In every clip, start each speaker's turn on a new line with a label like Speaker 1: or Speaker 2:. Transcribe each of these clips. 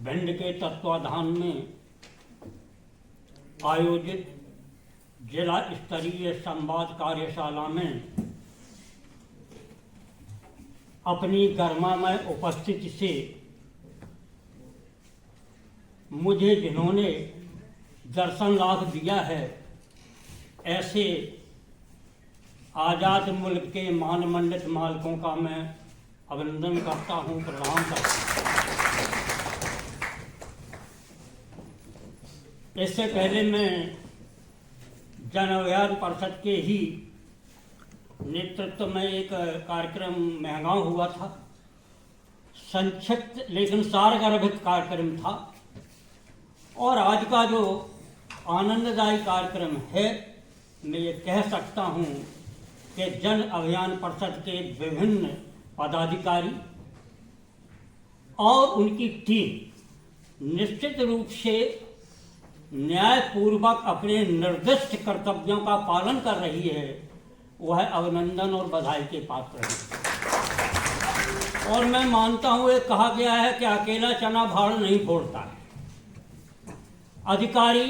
Speaker 1: भिंड के तत्वाधान में आयोजित जिला स्तरीय संवाद कार्यशाला में अपनी गरिमामय उपस्थिति से मुझे जिन्होंने दर्शन लाभ दिया है, ऐसे आज़ाद मुल्क के मानमंडित मालिकों का मैं अभिनंदन करता हूँ, प्रणाम करता हूँ। इससे पहले मैं जन अभियान परिषद के ही नेतृत्व में एक कार्यक्रम महंगाव हुआ था, संक्षिप्त लेकिन सारगर्भित कार्यक्रम था। और आज का जो आनंददायी कार्यक्रम है, मैं ये कह सकता हूँ कि जन अभियान परिषद के विभिन्न पदाधिकारी और उनकी टीम निश्चित रूप से न्यायपूर्वक अपने निर्दिष्ट कर्तव्यों का पालन कर रही है, वह अभिनंदन और बधाई के पात्र है। और मैं मानता हूँ, ये कहा गया है कि अकेला चना भाड़ नहीं फोड़ता है। अधिकारी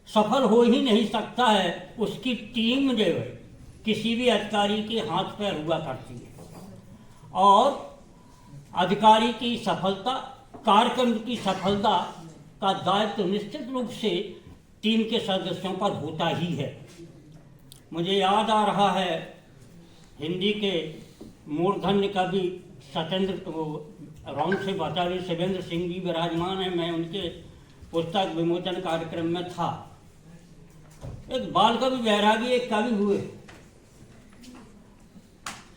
Speaker 1: सफल हो ही नहीं सकता है, उसकी टीम जो है किसी भी अधिकारी के हाथ पैर हुआ करती है। और अधिकारी की सफलता, कार्यक्रम की सफलता का दायित्व निश्चित रूप से टीम के सदस्यों पर होता ही है। मुझे याद आ रहा है, हिंदी के मूर्धन्य कवि सत्येंद्र राउंड से बाचार्य शिवेंद्र सिंह जी विराजमान है। मैं उनके पुस्तक विमोचन कार्यक्रम में था। एक बाल कवि बैरागी एक कवि हुए,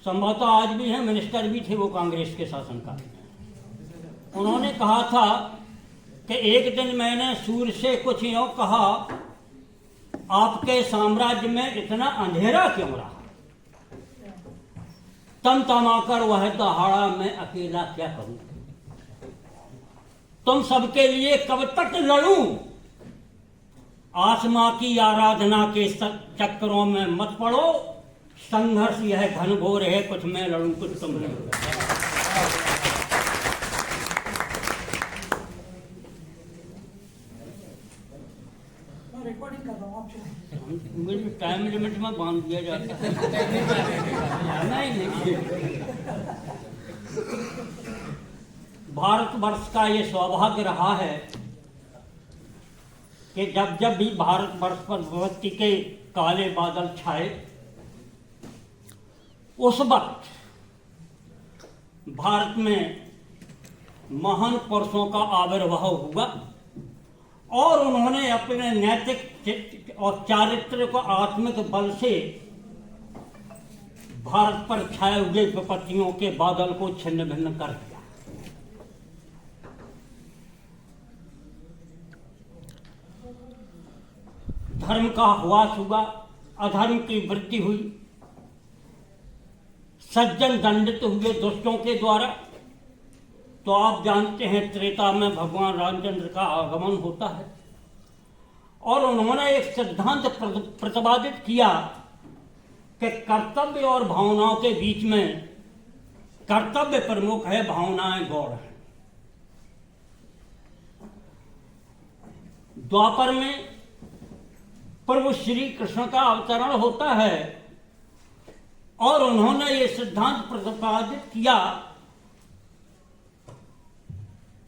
Speaker 1: संभवतः आज भी हैं, मिनिस्टर भी थे वो कांग्रेस के शासनकाल में। उन्होंने कहा था कि एक दिन मैंने सूर्य से कुछ यूं कहा, आपके साम्राज्य में इतना अंधेरा क्यों रहा? तमाकर वह दहाड़ा, मैं अकेला क्या करूं? तुम सबके लिए कब तक लड़ूं? आसमां की आराधना के चक्करों में मत पड़ो, संघर्ष यह घनघोर है, कुछ मैं लड़ूं कुछ तुम लड़ो। मुझे टाइम लिमिट में बांध दिया जाता है। नहीं, भारतवर्ष का ये सौभाग्य रहा है कि जब जब भी भारतवर्ष पर विपत्ति के काले बादल छाए, उस वक्त भारत में महान पुरुषों का आविर्भाव हुआ और उन्होंने अपने नैतिक और चारित्र को आत्मिक बल से भारत पर छाए हुए विपत्तियों के बादल को छिन्न भिन्न कर दिया। धर्म का ह्रास हुआ, अधर्म की वृद्धि हुई, सज्जन दंडित हुए दुष्टों के द्वारा। तो आप जानते हैं, त्रेता में भगवान रामचंद्र का आगमन होता है और उन्होंने एक सिद्धांत प्रतिपादित किया कि कर्तव्य और भावनाओं के बीच में कर्तव्य प्रमुख है, भावनाएं गौण है। द्वापर में प्रभु श्री कृष्ण का अवतरण होता है और उन्होंने ये सिद्धांत प्रतिपादित किया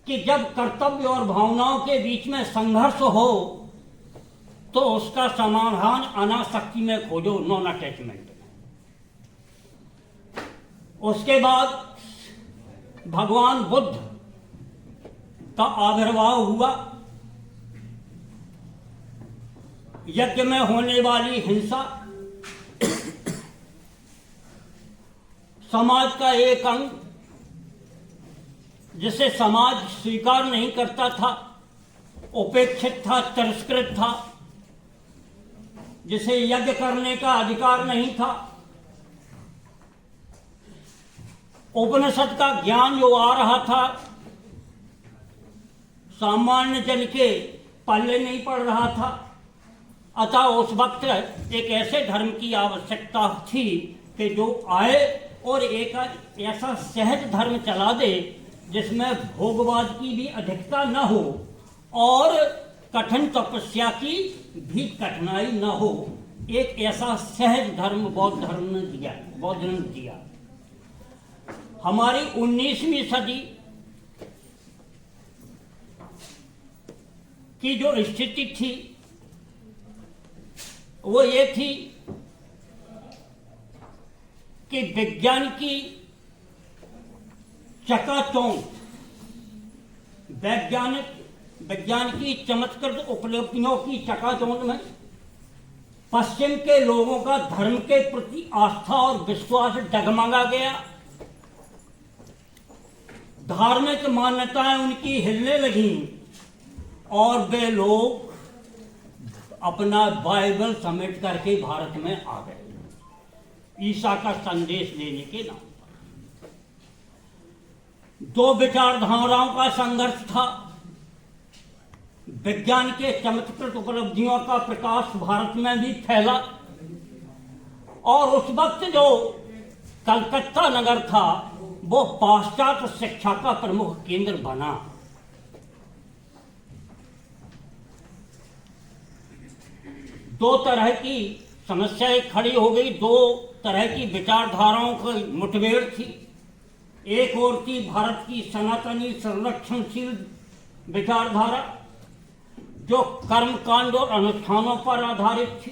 Speaker 1: कि जब कर्तव्य और भावनाओं के बीच में संघर्ष हो तो उसका समाधान अनासक्ति में खोजो, नॉन अटैचमेंट में। उसके बाद भगवान बुद्ध का आविर्भाव हुआ। यज्ञ में होने वाली हिंसा समाज का एक अंग जिसे समाज स्वीकार नहीं करता था, उपेक्षित था, तिरस्कृत था, जिसे यज्ञ करने का अधिकार नहीं था। उपनिषद का ज्ञान जो आ रहा था, सामान्य जन के पल्ले नहीं पड़ रहा था। अतः उस वक्त एक ऐसे धर्म की आवश्यकता थी कि जो आए और एक ऐसा सहज धर्म चला दे जिसमें भोगवाद की भी अधिकता न हो और कठिन तपस्या की भी कठिनाई न हो, एक ऐसा सहज धर्म बौद्ध धर्म ने दिया, बौद्ध ने दिया। हमारी 19वीं सदी की जो स्थिति थी वो ये थी कि विज्ञान की चकाचौंध, विज्ञान की चमत्कृत उपलब्धियों की चकाचौंध में पश्चिम के लोगों का धर्म के प्रति आस्था और विश्वास डगमगा गया। धार्मिक मान्यताएं उनकी हिलने लगीं और वे लोग अपना बाइबल समेट करके भारत में आ गए, ईसा का संदेश लेने के नाम पर। दो विचारधाराओं का संघर्ष था। विज्ञान के चमत्कृत उपलब्धियों का प्रकाश भारत में भी फैला और उस वक्त जो कलकत्ता नगर था वो पाश्चात्य शिक्षा का प्रमुख केंद्र बना। दो तरह की समस्याएं खड़ी हो गई, दो तरह की विचारधाराओं की मुठभेड़ थी। एक ओर थी भारत की सनातनी संरक्षणशील विचारधारा जो कर्मकांड और अनुष्ठानों पर आधारित थी,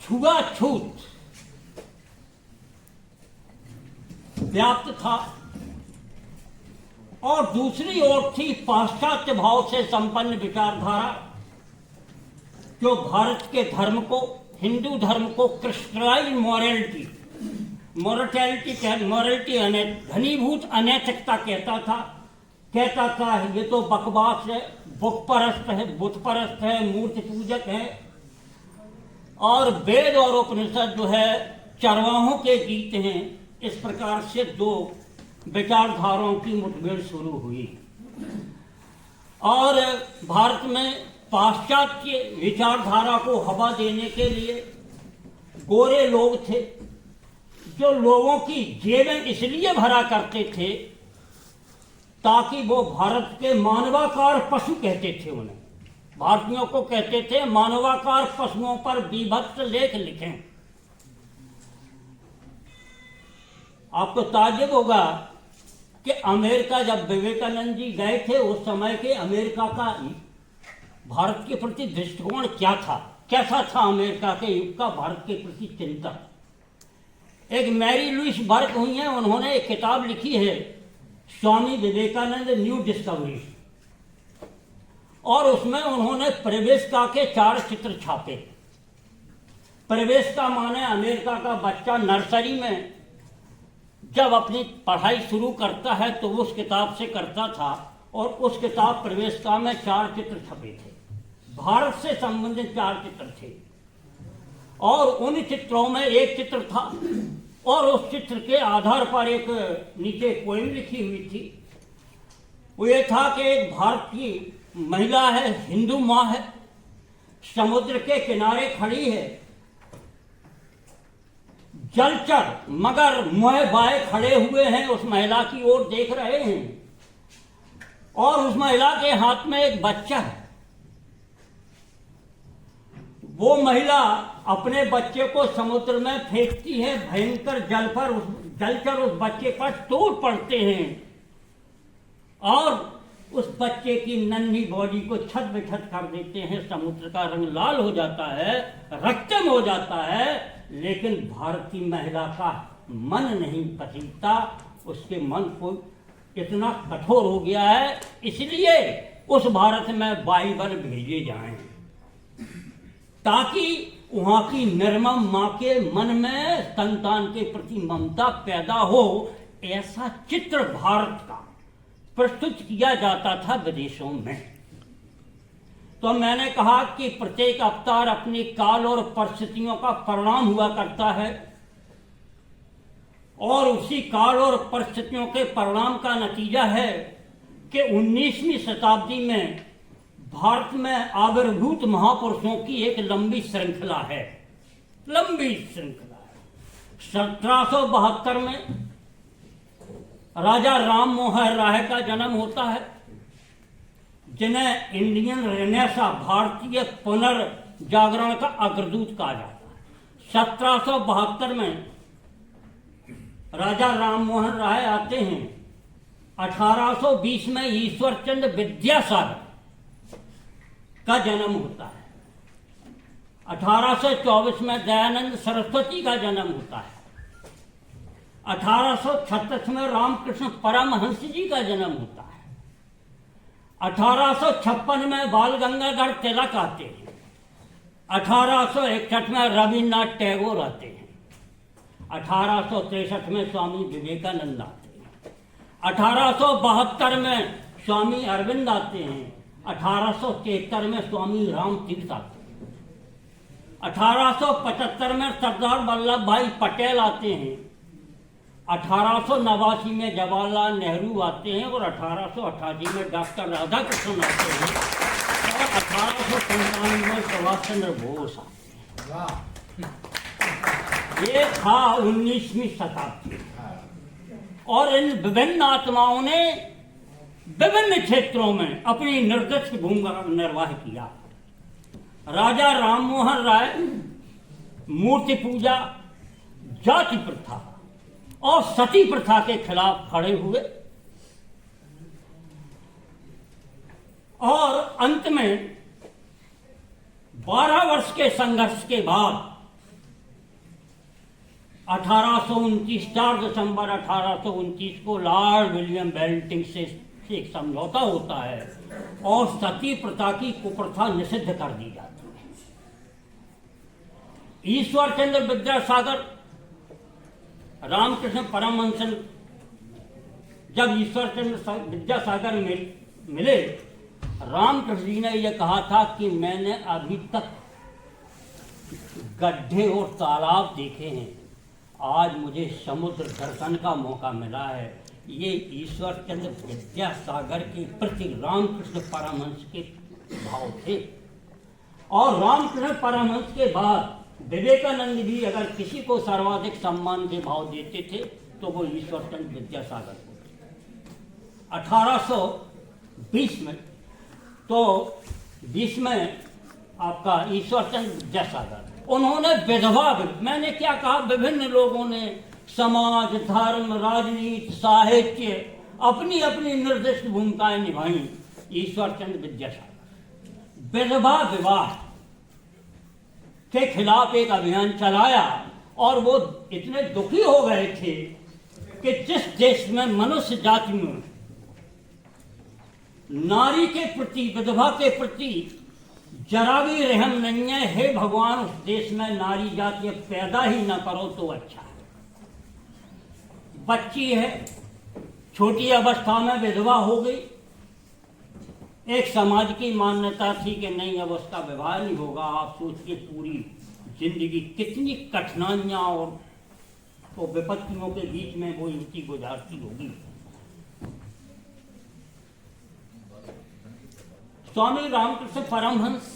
Speaker 1: छुआछूत व्याप्त था, और दूसरी ओर थी पाश्चात्य भाव से संपन्न विचारधारा जो भारत के धर्म को, हिंदू धर्म को क्रिस्टलाइज मॉरलिटी घनीभूत अनैतिकता कहता था ये तो बकवास है, बुत परस्त है, मूर्ति पूजक है, और वेद और उपनिषद जो है चरवाहों के गीत हैं। इस प्रकार से दो विचारधाराओं की मुठभेड़ शुरू हुई और भारत में पाश्चात्य विचारधारा को हवा देने के लिए गोरे लोग थे जो लोगों की जेबें इसलिए भरा करते थे ताकि वो भारत के मानवाकार पशु कहते थे, उन्हें भारतीयों को कहते थे मानवाकार पशुओं पर बीभत्स लेख लिखें। आपको ताज्जुब होगा कि अमेरिका जब विवेकानंद जी गए थे उस समय के अमेरिका का भारत के प्रति दृष्टिकोण क्या था, कैसा था अमेरिका के युग का भारत के प्रति चिंतन। एक मैरी लुइस बर्क हुई हैं, उन्होंने एक किताब लिखी है स्वामी विवेकानंद न्यू डिस्कवरी, और उसमें उन्होंने प्रवेशिका के 4 चित्र छापे। प्रवेशिका माने अमेरिका का बच्चा नर्सरी में जब अपनी पढ़ाई शुरू करता है तो उस किताब से करता था, और उस किताब प्रवेशिका में 4 चित्र छपे थे, भारत से संबंधित 4 चित्र थे, और उन चित्रों में एक चित्र था और उस चित्र के आधार पर एक नीचे पोएम लिखी हुई थी। वो ये था कि एक भारत की महिला है, हिंदू माँ है, समुद्र के किनारे खड़ी है, जलचर मगर मुँह बाए खड़े हुए हैं, उस महिला की ओर देख रहे हैं, और उस महिला के हाथ में एक बच्चा है। वो महिला अपने बच्चे को समुद्र में फेंकती है, भयंकर जलचर उस बच्चे पर टूट पड़ते हैं और उस बच्चे की नन्ही बॉडी को छत बिछत कर देते हैं। समुद्र का रंग लाल हो जाता है, रक्तम हो जाता है, लेकिन भारतीय महिला का मन नहीं पसीता, उसके मन को इतना कठोर हो गया है, इसलिए उस भारत में बाइबल भेजे जाएं ताकि वहां की निर्मम मां के मन में संतान के प्रति ममता पैदा हो। ऐसा चित्र भारत का प्रस्तुत किया जाता था विदेशों में। तो मैंने कहा कि प्रत्येक अवतार अपने काल और परिस्थितियों का परिणाम हुआ करता है, और उसी काल और परिस्थितियों के परिणाम का नतीजा है कि 19वीं शताब्दी में भारत में आविर्भूत महापुरुषों की एक लंबी श्रृंखला है। 1772 में राजा राम मोहन राय का जन्म होता है, जिन्हें इंडियन रेनेसा भारतीय पुनर्जागरण का अग्रदूत कहा जाता है। 1772 में राजा राम मोहन राय आते हैं। 1820 में ईश्वरचंद्र विद्यासागर का जन्म होता है। 1824 में दयानंद सरस्वती का जन्म होता है। 1836 में रामकृष्ण परमहंस जी का जन्म होता है। 1856 में बाल गंगाधर तिलक आते हैं। 1861 में रविन्द्रनाथ टैगोर आते हैं। 1863 में स्वामी विवेकानंद आते हैं। 1872 में स्वामी अरविंद आते हैं। 1873 में स्वामी राम तीर्थ आते हैं। 1875 में सरदार वल्लभ भाई पटेल आते हैं। 1889 में जवाहरलाल नेहरू आते हैं और 1888 में डॉक्टर राधाकृष्णन आते हैं और 1895 में सुभाष चंद्र बोस आते हैं। ये था 19वीं शताब्दी और इन विभिन्न आत्माओं ने विभिन्न क्षेत्रों में अपनी निर्दिष्ट भूमिका निर्वाह किया। राजा राम मोहन राय मूर्ति पूजा, जाति प्रथा और सती प्रथा के खिलाफ खड़े हुए और अंत में 12 वर्ष के संघर्ष के बाद 1829 4 दिसंबर 1829 को लॉर्ड विलियम बेंटिंग से एक समझौता होता है और सती प्रथा की कुप्रथा निषिद्ध कर दी जाती है। ईश्वर चंद्र विद्यासागर रामकृष्ण परमहंस जब ईश्वर चंद्र विद्यासागर मिले, रामकृष्ण जी ने यह कहा था कि मैंने अभी तक गड्ढे और तालाब देखे हैं, आज मुझे समुद्र दर्शन का मौका मिला है। ये ईश्वर चंद्र विद्यासागर के प्रति रामकृष्ण परमहंस के भाव थे। और रामकृष्ण परमहंस के बाद विवेकानंद भी अगर किसी को सर्वाधिक सम्मान के भाव देते थे तो वो ईश्वर चंद्र विद्यासागर को थे। 1820 में तो 20 में आपका ईश्वर चंद्र विद्यासागर, उन्होंने विधवा, मैंने क्या कहा, विभिन्न लोगों ने समाज, धर्म, राजनीति, साहित्य अपनी अपनी निर्दिष्ट भूमिकाएं निभाई। ईश्वर चंद्र विद्यासागर विधवा विवाह के खिलाफ एक अभियान चलाया और वो इतने दुखी हो गए थे कि जिस देश में मनुष्य जाति में नारी के प्रति, विधवा के प्रति जरा भी रहम नहीं है, हे भगवान उस देश में नारी जाति पैदा ही ना करो तो अच्छा है। बच्ची है, छोटी अवस्था में विधवा हो गई, एक समाज की मान्यता थी कि नहीं अब उसका विवाह नहीं होगा। आप सोचिए पूरी जिंदगी कितनी कठिनाइयां और तो विपत्तियों के बीच में वो युवती गुजारती होगी। स्वामी रामकृष्ण परमहंस,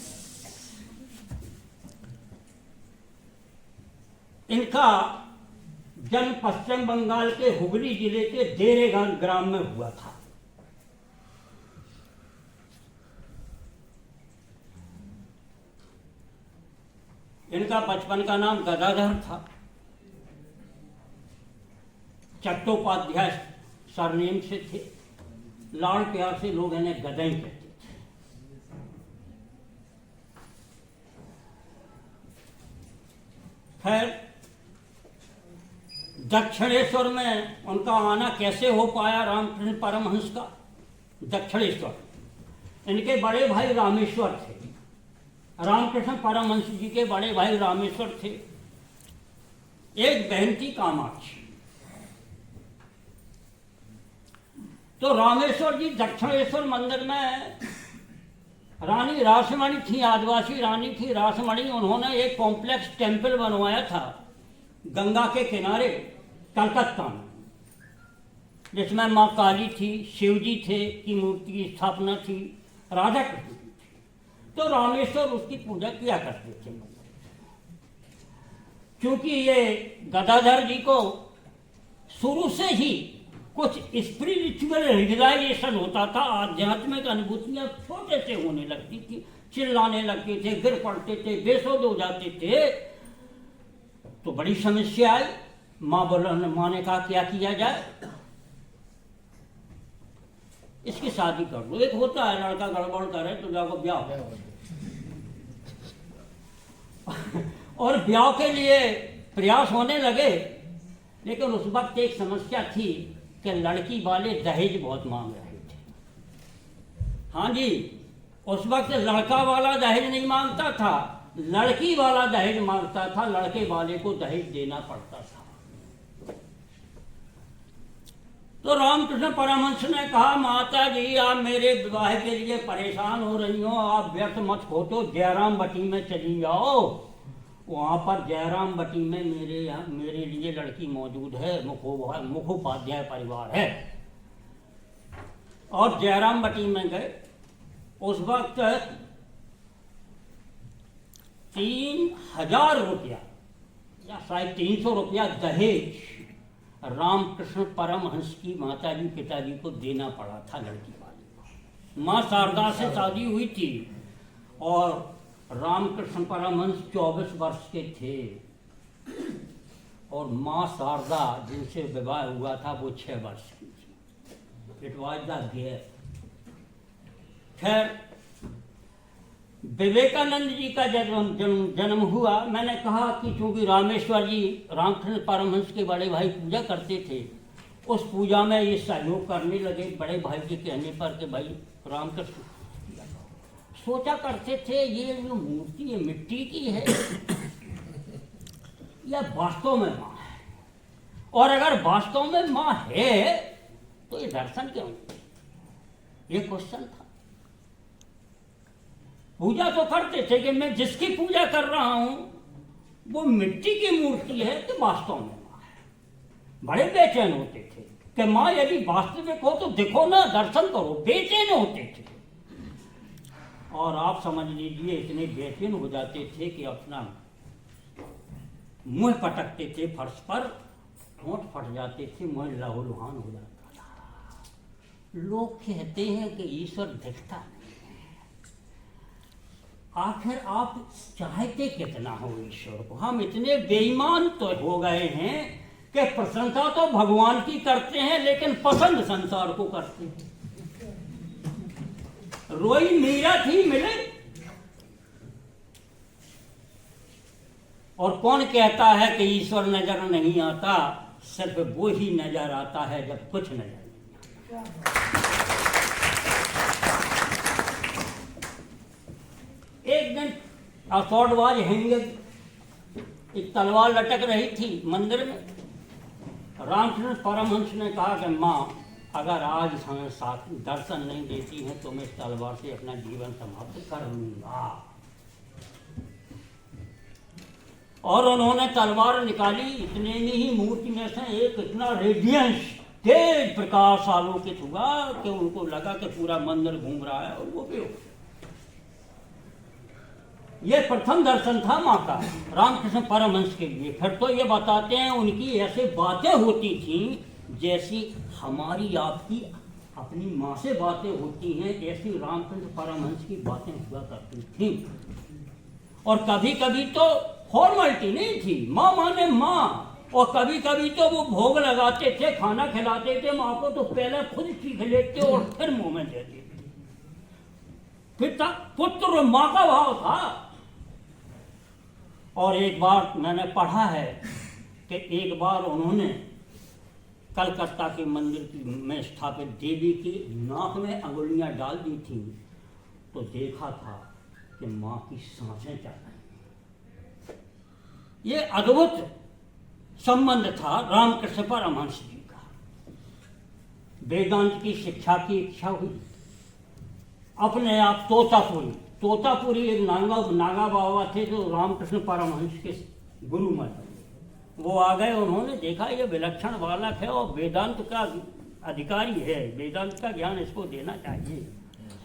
Speaker 1: इनका जन्म पश्चिम बंगाल के हुगली जिले के देरेगान ग्राम में हुआ था। इनका बचपन का नाम गदाधर था। चट्टोपाध्याय सरनेम से थे। लाड़ प्यार से लोग इन्हें गदई कहते थे। खैर, दक्षिणेश्वर में उनका आना कैसे हो पाया रामकृष्ण परमहंस का? दक्षिणेश्वर इनके बड़े भाई रामेश्वर थे। रामकृष्ण परमहंस जी के बड़े भाई रामेश्वर थे। एक बहन थी कामाक्षी। तो रामेश्वर जी दक्षिणेश्वर मंदिर में रानी रासमणि थी, आदिवासी रानी थी रासमणि। उन्होंने एक कॉम्प्लेक्स टेम्पल बनवाया था गंगा के किनारे कलकत्ता में, जिसमें माँ काली थी, शिव जी थे की मूर्ति की स्थापना थी, राधा कृष्ण थी। तो रामेश्वर उसकी पूजा किया करते थे। क्योंकि ये गदाधर जी को शुरू से ही कुछ स्पिरिचुअल रियलाइजेशन होता था, आध्यात्मिक अनुभूतियां छोटे से होने लगती थी, चिल्लाने लगते थे, गिर पड़ते थे, बेसुध हो जाते थे। तो बड़ी समस्या आई। माँ ने कहा क्या किया जाए, इसकी शादी कर दो। एक होता है लड़का गड़बड़ करे तो जाओ ब्याह और ब्याह के लिए प्रयास होने लगे। लेकिन उस वक्त एक समस्या थी कि लड़की वाले दहेज बहुत मांग रहे थे। हाँ जी, उस वक्त लड़का वाला दहेज नहीं मांगता था, लड़की वाला दहेज मांगता था। लड़के वाले को दहेज देना पड़ता था। तो रामकृष्ण परमहंस ने कहा, माता जी आप मेरे विवाह के लिए परेशान हो रही हो, आप व्यर्थ मत खोटो, जयराम बटी में चली जाओ। वहाँ पर जयराम बटी में मेरे लिए लड़की मौजूद है, मुखोपाध्याय परिवार है। और जयराम बटी में गए। उस वक्त 3000 रुपया या शायद 300 रुपया दहेज रामकृष्ण परमहंस की माताजी पिताजी को देना पड़ा था लड़की वाले को। माँ शारदा से शादी हुई थी और रामकृष्ण परमहंस 24 वर्ष के थे और माँ शारदा जिनसे विवाह हुआ था वो 6 वर्ष की थी। It was the gap. खैर, विवेकानंद जी का जन्म हुआ। मैंने कहा कि चूंकि रामेश्वर जी रामकृष्ण परमहंस के बड़े भाई पूजा करते थे, उस पूजा में ये सहयोग करने लगे बड़े भाई के कहने पर कि भाई रामकृष्ण। सोचा करते थे ये जो मूर्ति ये मिट्टी की है या वास्तव में माँ है, और अगर वास्तव में माँ है तो ये दर्शन क्यों? ये क्वेश्चन था। पूजा तो करते थे कि मैं जिसकी पूजा कर रहा हूं वो मिट्टी की मूर्ति है कि वास्तव में माँ है। बड़े बेचैन होते थे कि माँ यदि वास्तविक हो तो देखो ना, दर्शन करो। बेचैन होते थे और आप समझ लीजिए इतने बेचैन हो जाते थे कि अपना मुंह पटकते थे फर्श पर, होंठ फट जाते थे, मुंह लहूलुहान हो जाता था। लोग कहते हैं कि ईश्वर दिखता नहीं। आखिर आप चाहते कितना हो ईश्वर को? हम इतने बेईमान तो हो गए हैं कि प्रशंसा तो भगवान की करते हैं लेकिन पसंद संसार को करते हैं। रोई मीरा थी मिले, और कौन कहता है कि ईश्वर नजर नहीं आता? सिर्फ वो ही नजर आता है जब कुछ नजर नहीं आता। एक दिन असौडवाज हैंगे, एक तलवार लटक रही थी मंदिर में। रामकृष्ण परमहंस ने कहा कि माँ अगर आज हमें साथ दर्शन नहीं देती हैं तो मैं इस तलवार से अपना जीवन समाप्त कर लूंगा। और उन्होंने तलवार निकाली। इतने में ही मूर्ति में से एक इतना रेडियंस तेज प्रकाश आलोकित हुआ कि उनको लगा कि पूरा मंदिर घूम रहा है और वो भी हो। ये प्रथम दर्शन था माँ का रामकृष्ण परमहंस के लिए। फिर तो ये बताते हैं उनकी ऐसे बातें होती थी जैसी हमारी आपकी अपनी माँ से बातें होती हैं, ऐसी रामकृष्ण परमहंस की बातें हुआ करती थी। और कभी कभी तो फॉर्मेलिटी नहीं थी, माँ माने माँ। और कभी कभी तो वो भोग लगाते थे, खाना खिलाते थे माँ को, तो पहले खुद चीख लेते और फिर मुंह में देते थे। फिर तक पुत्र और माँ का भाव था। और एक बार मैंने पढ़ा है कि एक बार उन्होंने कलकत्ता के मंदिर में स्थापित देवी की नाक में अंगुलियां डाल दी थी, तो देखा था कि माँ की सांसें चल रही। ये अद्भुत संबंध था रामकृष्ण परमहंस जी का। वेदांत की शिक्षा की इच्छा हुई। अपने आप तोतापुरी एक नागा बाबा थे जो रामकृष्ण परमहंस के गुरु मत। वो आ गए, उन्होंने देखा ये विलक्षण बालक है और वेदांत का अधिकारी है, वेदांत का ज्ञान इसको देना चाहिए।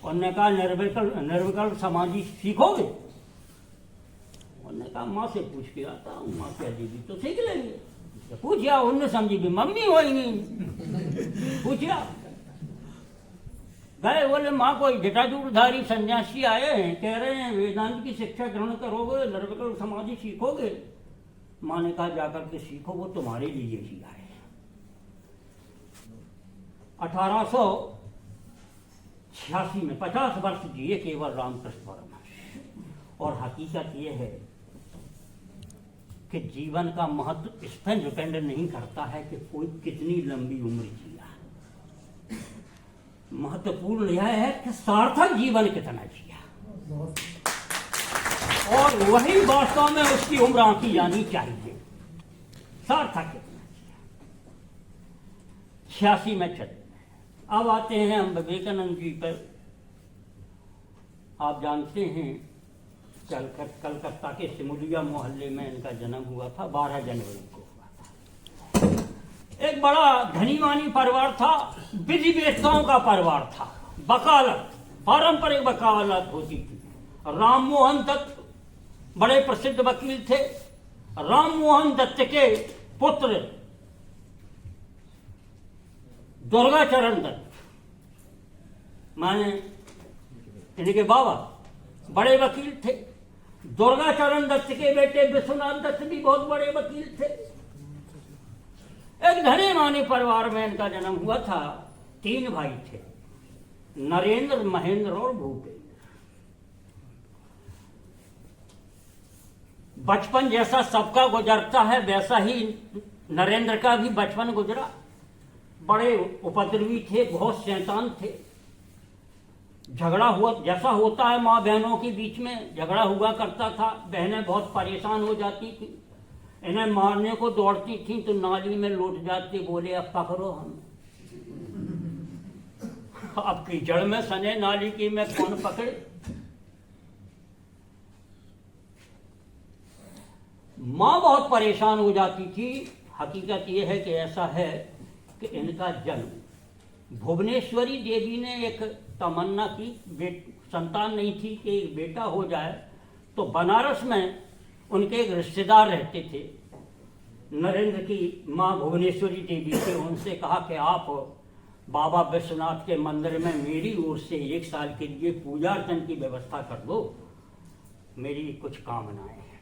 Speaker 1: उन्होंने कहा निर्विकल्प समाधि सीखोगे? उन्होंने कहा माँ से पूछ के आता हूँ, माँ कह देगी तो सीख लेंगे। पूछा, उनने समझी भी मम्मी होगी। पूछा, गए, बोले माँ कोई जटाजूटधारी सन्यासी आए हैं, कह रहे हैं वेदांत की शिक्षा ग्रहण करोगे, लड़कर समाधि सीखोगे। माँ ने कहा जाकर के सीखो, वो तुम्हारे लिए ही आए। 1886 में 50 वर्ष जिए केवल रामकृष्ण परमहंस। और हकीकत ये है कि जीवन का महत्व इस पर डिपेंड नहीं करता है कि कोई कितनी लंबी उम्र जिया। महत्वपूर्ण यह है कि सार्थक जीवन कितना जिया, और वही वास्तव में उसकी उम्र आंकी जानी चाहिए। सार्थक कितना जिया। 86 में चले। अब आते हैं हम विवेकानंद जी पर। आप जानते हैं कलकत्ता के सिमुलिया मोहल्ले में इनका जन्म हुआ था, 12 जनवरी को हुआ था। एक बड़ा धनीवानी परिवार था, विधि वेत्ताओं का परिवार था। वकालत, पारंपरिक वकालत होती थी। राम मोहन दत्त बड़े प्रसिद्ध वकील थे। राम मोहन दत्त के पुत्र दुर्गाचरण दत्त, माने इनके बाबा बड़े वकील थे। दुर्गाचरण दत्त के बेटे विश्वनाथ दत्त भी बहुत बड़े वकील थे। एक धनी मानी परिवार में इनका जन्म हुआ था। 3 भाई थे, नरेंद्र, महेंद्र और भूपेंद्र। बचपन जैसा सबका गुजरता है वैसा ही नरेंद्र का भी बचपन गुजरा। बड़े उपद्रवी थे, बहुत शैतान थे। झगड़ा हुआ जैसा होता है माँ बहनों के बीच में, झगड़ा हुआ करता था। बहनें बहुत परेशान हो जाती थी, इन्हें मारने को दौड़ती थी तो नाली में लौट जाते, बोले अब पकड़ो हम। अब कीचड़ में सने नाली की में कौन पकड़े। माँ बहुत परेशान हो जाती थी। हकीकत यह है कि ऐसा है कि इनका जन्म भुवनेश्वरी देवी ने एक तमन्ना की, संतान नहीं थी कि एक बेटा हो जाए, तो बनारस में उनके एक रिश्तेदार रहते थे। नरेंद्र की माँ भुवनेश्वरी देवी से उनसे कहा कि आप बाबा विश्वनाथ के मंदिर में मेरी ओर से 1 साल के लिए पूजा अर्चन की व्यवस्था कर दो, मेरी कुछ कामनाएं हैं।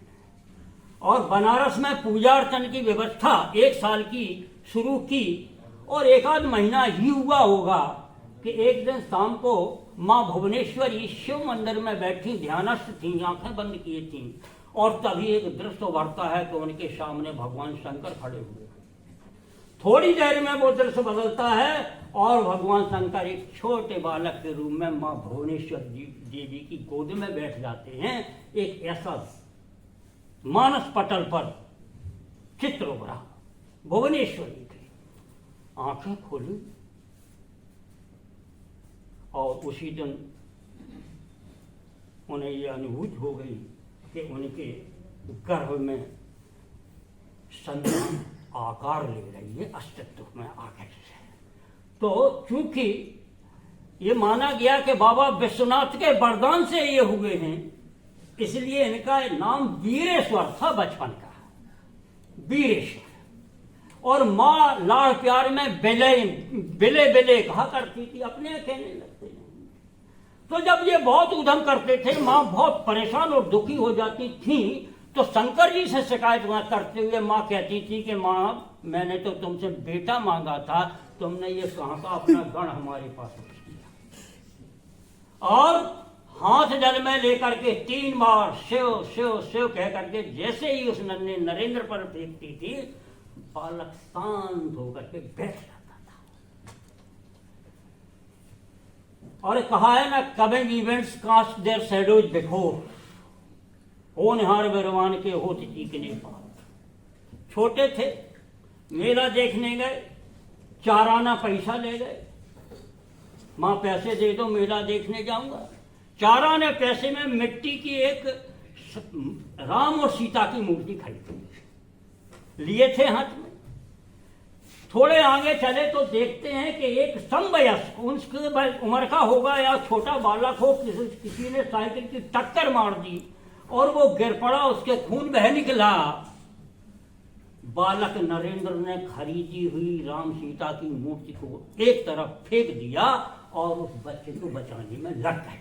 Speaker 1: और बनारस में पूजा अर्चन की व्यवस्था 1 साल की शुरू की, और 1 आध महीना ही हुआ होगा कि एक दिन शाम को माँ भुवनेश्वरी शिव मंदिर में बैठी ध्यानस्थ थी, आंखें बंद किए थी, और तभी एक दृश्य उभरता है कि उनके सामने भगवान शंकर खड़े हुए। थोड़ी देर में वो दृश्य बदलता है और भगवान शंकर एक छोटे बालक के रूप में माँ भुवनेश्वर देवी की गोद में बैठ जाते हैं। एक ऐसा मानस पटल पर चित्र उभरा। भुवनेश्वरी की आंखें खोली और उसी दिन उन्हें यह अनुभूति हो गई कि उनके गर्भ में संतान आकार ले रही है, अस्तित्व में आ गई है। तो चूंकि ये माना गया कि बाबा विश्वनाथ के वरदान से ये हुए हैं, इसलिए इनका नाम वीरेश्वर था बचपन का, वीरेश्वर। और माँ लाड़ प्यार में बिले बिले कहा करती थी, अपने कहने लगते हैं। तो जब ये बहुत उधम करते थे, माँ बहुत परेशान और दुखी हो जाती थी, तो शंकर जी से शिकायत करते हुए माँ कहती थी कि माँ, मैंने तो तुमसे बेटा मांगा था, तुमने ये कहाँ का अपना गण हमारे पास रख दिया। और हाथ जल में लेकर के 3 बार शिव शिव शिव कह करके जैसे ही उस नरेंद्र पर फेंकती थी, बालक शांत होकर के बैठ जाता था। और कहा है ना, coming events cast their shadows before, होनहार विरवान के होत चीकने पार। छोटे थे, मेला देखने गए, 4 आना पैसा ले गए। माँ पैसे दे दो, मेला देखने जाऊंगा। 4 आने पैसे में मिट्टी की एक राम और सीता की मूर्ति खरीदी, लिए थे हाथ में। थोड़े आगे चले तो देखते हैं कि एक समवयस्क, उसके उम्र का होगा या छोटा बालक हो, किसी ने साइकिल की टक्कर मार दी और वो गिर पड़ा, उसके खून बह निकला। बालक नरेंद्र ने खरीदी हुई राम सीता की मूर्ति को एक तरफ फेंक दिया और उस बच्चे को बचाने में लग गए।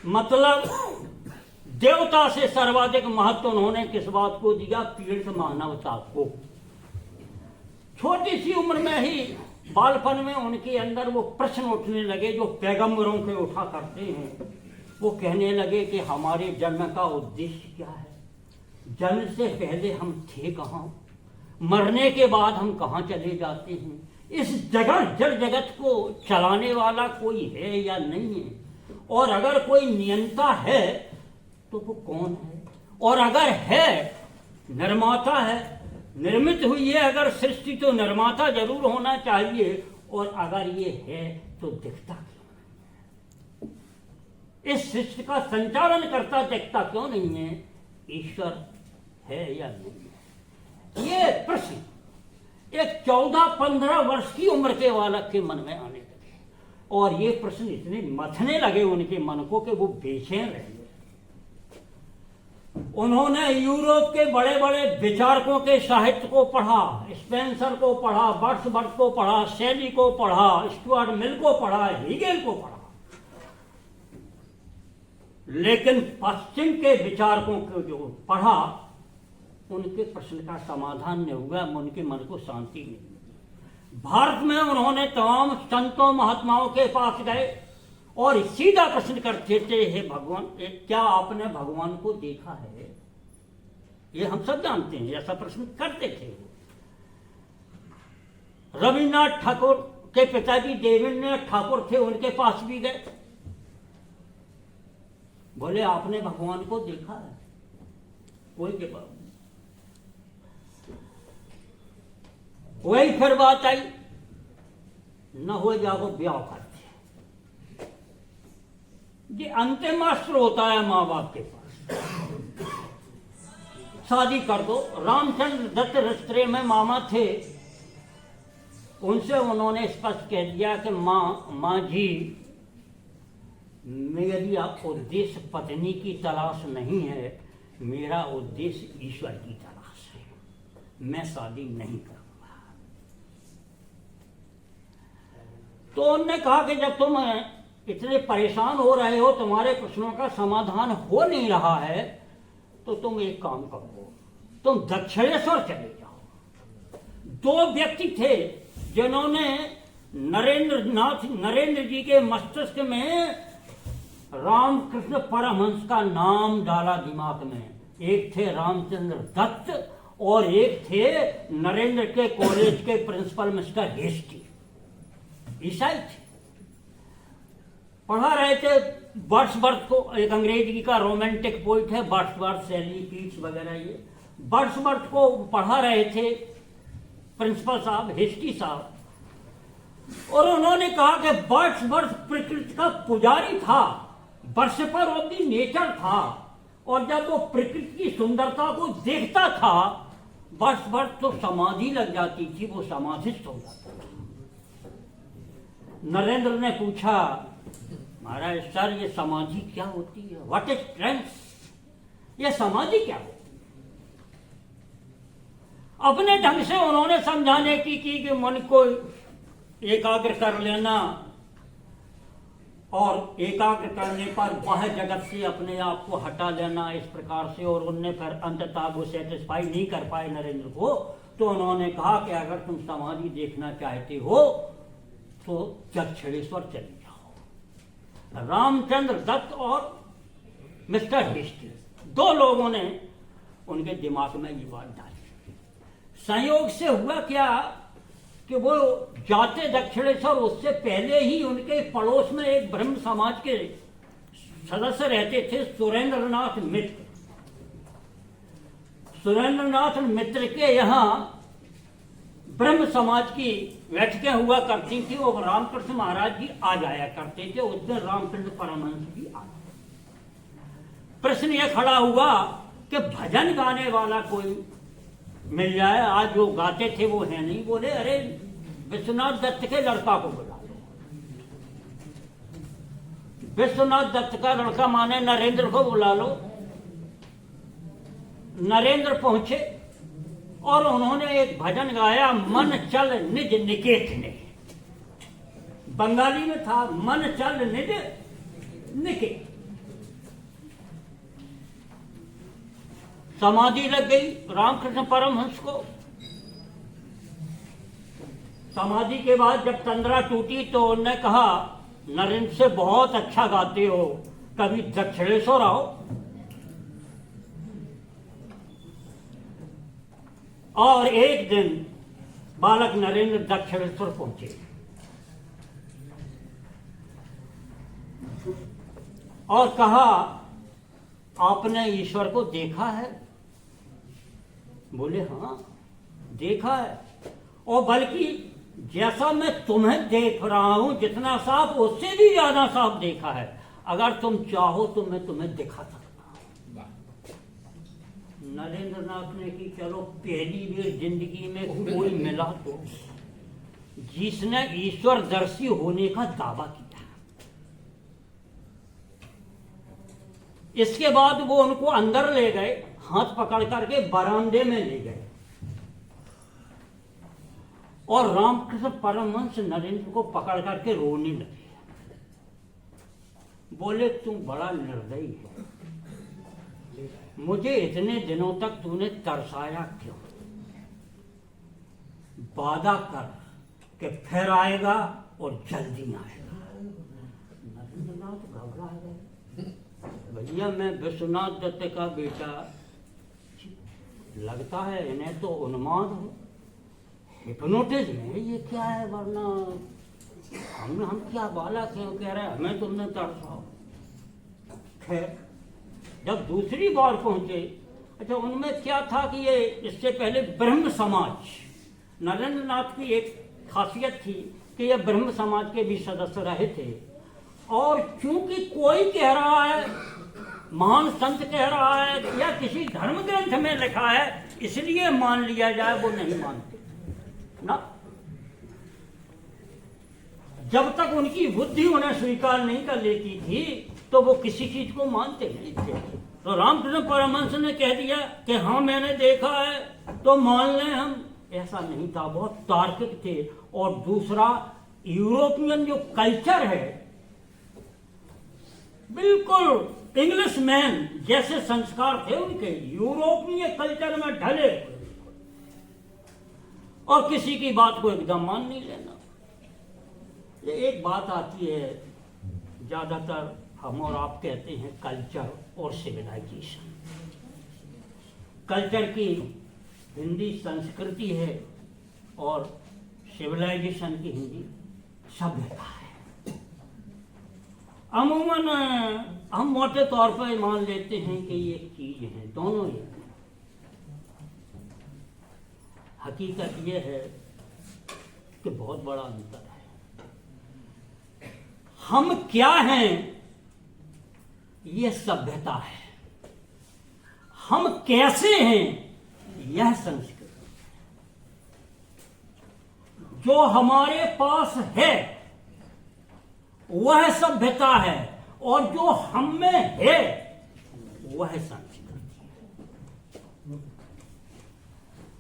Speaker 1: मतलब देवता से सर्वाधिक महत्व उन्होंने किस बात को दिया? पीड़ित मानवता को। छोटी सी उम्र में ही बालपन में उनके अंदर वो प्रश्न उठने लगे जो पैगंबरों के उठा करते हैं। वो कहने लगे कि हमारे जन्म का उद्देश्य क्या है? जन्म से पहले हम थे कहाँ? मरने के बाद हम कहाँ चले जाते हैं? इस जगत जड़ जगत को चलाने वाला कोई है या नहीं है? और अगर कोई नियंता है तो वो कौन है? और अगर है, निर्माता है, निर्मित हुई है अगर सृष्टि, तो निर्माता जरूर होना चाहिए। और अगर ये है तो दिखता क्यों? इस सृष्टि का संचालन करता दिखता क्यों नहीं है? ईश्वर है या नहीं? ये प्रश्न एक 14-15 वर्ष की उम्र के बालक के मन में आने लगे और ये प्रश्न इतने मथने लगे उनके मन को कि वो बेचैन रह गए। उन्होंने यूरोप के बड़े बड़े विचारकों के साहित्य को पढ़ा, स्पेंसर को पढ़ा, वर्ड्सवर्थ को पढ़ा, शैली को पढ़ा, स्टुअर्ट मिल को पढ़ा, हीगेल को पढ़ा, लेकिन पश्चिम के विचारकों को जो पढ़ा उनके प्रश्न का समाधान नहीं हुआ, उनके मन को शांति नहीं मिली। भारत में उन्होंने तमाम संतों महात्माओं के पास गए और सीधा प्रश्न करते थे, हे भगवान, क्या आपने भगवान को देखा है? ये हम सब जानते हैं, ऐसा प्रश्न करते थे। रविन्द्रनाथ ठाकुर के पिताजी देवेंद्रनाथ ठाकुर थे, उनके पास भी गए, बोले आपने भगवान को देखा है? कोई के पास। वही फिर बात आई, न हो जाओ ब्याह करते। ये अंतिम अस्त्र होता है मां बाप के पास, शादी कर दो। रामचंद्र दत्त रिश्ते में मामा थे, उनसे उन्होंने स्पष्ट कह दिया कि मां जी, मेरा उद्देश्य पत्नी की तलाश नहीं है, मेरा उद्देश्य ईश्वर की तलाश है, मैं शादी नहीं करूंगा। तो उन्होंने कहा कि जब तुम इतने परेशान हो रहे हो, तुम्हारे प्रश्नों का समाधान हो नहीं रहा है, तो तुम एक काम करो, तुम दक्षिणेश्वर चले जाओ। दो व्यक्ति थे जिन्होंने नरेंद्र जी के मस्तिष्क में रामकृष्ण परमहंस का नाम डाला दिमाग में। एक थे रामचंद्र दत्त और एक थे नरेंद्र के कॉलेज के प्रिंसिपल मिस्टर हेस्टी, ईसाई थे। पढ़ा रहे थे वर्ड्सवर्थ को, एक अंग्रेजी का रोमांटिक पोइट है वर्ड्सवर्थ, शैली, कीट्स वगैरह। ये वर्ड्सवर्थ को पढ़ा रहे थे प्रिंसिपल साहब, हेस्टी साहब, और उन्होंने कहा कि वर्ड्सवर्थ प्रकृति का पुजारी था, वर्शिपर ऑफ द नेचर था, और जब वो प्रकृति की सुंदरता को देखता था वर्ड्सवर्थ तो समाधि लग जाती थी, वो समाधिस्थ हो जाता था। नरेंद्र ने पूछा, महाराज सर, ये समाधि क्या होती है? What is trance? ये समाधि क्या होती है? अपने ढंग से उन्होंने समझाने की कि मन को एकाग्र कर लेना और एकाग्र करने पर बाह्य जगत से अपने आप को हटा लेना, इस प्रकार से। और उनने फिर अंततः वो सेटिस्फाई नहीं कर पाए नरेंद्र को, तो उन्होंने कहा कि अगर तुम समाधि देखना चाहते हो तो दक्षिणेश्वर चले जाओ। रामचंद्र दत्त और मिस्टर हेस्टी, दो लोगों ने उनके दिमाग में ये बात डाली। संयोग से हुआ क्या कि वो जाते दक्षिणेश्वर, उससे पहले ही उनके पड़ोस में एक ब्रह्म समाज के सदस्य रहते थे, सुरेंद्रनाथ मित्र। सुरेंद्रनाथ मित्र के यहाँ ब्रह्म समाज की बैठकें हुआ करती थी और रामकृष्ण महाराज जी आ जाया करते थे। उस दिन रामचंद्र परमहंस भी आ गए। प्रश्न यह खड़ा हुआ कि भजन गाने वाला कोई मिल जाए। आज जो गाते थे वो है नहीं। बोले अरे विश्वनाथ दत्त के लड़का को बुला लो। विश्वनाथ दत्त का लड़का माने नरेंद्र को बुला लो। नरेंद्र पहुंचे और उन्होंने एक भजन गाया, मन चल निज निकेत ने। बंगाली में था, मन चल निज निकेत। समाधि लग गई रामकृष्ण परमहंस को। समाधि के बाद जब तंद्रा टूटी तो उन्होंने कहा, नरेंद्र से बहुत अच्छा गाते हो, कभी दक्षिणेश्वर आओ। और एक दिन बालक नरेंद्र दक्षिणेश्वर पहुंचे और कहा, आपने ईश्वर को देखा है? बोले हाँ देखा है, और बल्कि जैसा मैं तुम्हें देख रहा हूं जितना साफ, उससे भी ज्यादा साफ देखा है। अगर तुम चाहो तो मैं तुम्हें दिखा सकता हूं। नरेंद्र नाथ ने की, चलो पहली बार जिंदगी में कोई मिला तो जिसने ईश्वर दर्शी होने का दावा किया। इसके बाद वो उनको अंदर ले गए, हाथ पकड़ करके बरामदे में ले गए और रामकृष्ण परमहंस नरेंद्र को पकड़ करके रोने लगे। बोले, तुम बड़ा निर्दयी है, मुझे इतने दिनों तक तूने तरसाया क्यों? वादा कर कि फिर आएगा और जल्दी आएगा। नरेंद्र नाथ घबरा गए। भैया मैं विश्वनाथ दत्त का बेटा, लगता है इन्हें तो उन्माद हो, हिप्नोटिज्म है, ये क्या है? वरना हम क्या बालक हैं? कह रहे हैं हमें तुमने तरसाओ। खैर जब दूसरी बार पहुंचे, अच्छा उनमें क्या था कि ये इससे पहले ब्रह्म समाज, नरेंद्र नाथ की एक खासियत थी कि ये ब्रह्म समाज के भी सदस्य रहे थे। और क्योंकि कोई कह रहा है, महान संत कह रहा है या किसी धर्म ग्रंथ में लिखा है, इसलिए मान लिया जाए, वो नहीं मानते ना। जब तक उनकी बुद्धि उन्हें स्वीकार नहीं कर लेती थी तो वो किसी चीज को मानते नहीं थे। तो रामकृष्ण परमहंस ने कह दिया कि हाँ मैंने देखा है तो मान लें हम। ऐसा नहीं था, बहुत तार्किक थे। और दूसरा, यूरोपियन जो कल्चर है, बिल्कुल इंग्लिश मैन जैसे संस्कार थे उनके, यूरोपीय कल्चर में ढले और किसी की बात को एकदम मान नहीं लेना। ये एक बात आती है, ज्यादातर हम और आप कहते हैं कल्चर और सिविलाइजेशन। कल्चर की हिंदी संस्कृति है और सिविलाइजेशन की हिंदी सभ्यता है। अमूमन हम मोटे तौर पर मान लेते हैं कि ये एक चीज है, दोनों ही। हकीकत ये है कि बहुत बड़ा अंतर है। हम क्या हैं ये सभ्यता है, हम कैसे हैं यह संस्कृति। जो हमारे पास है वह सभ्यता है और जो हम में है वह संस्कृति है।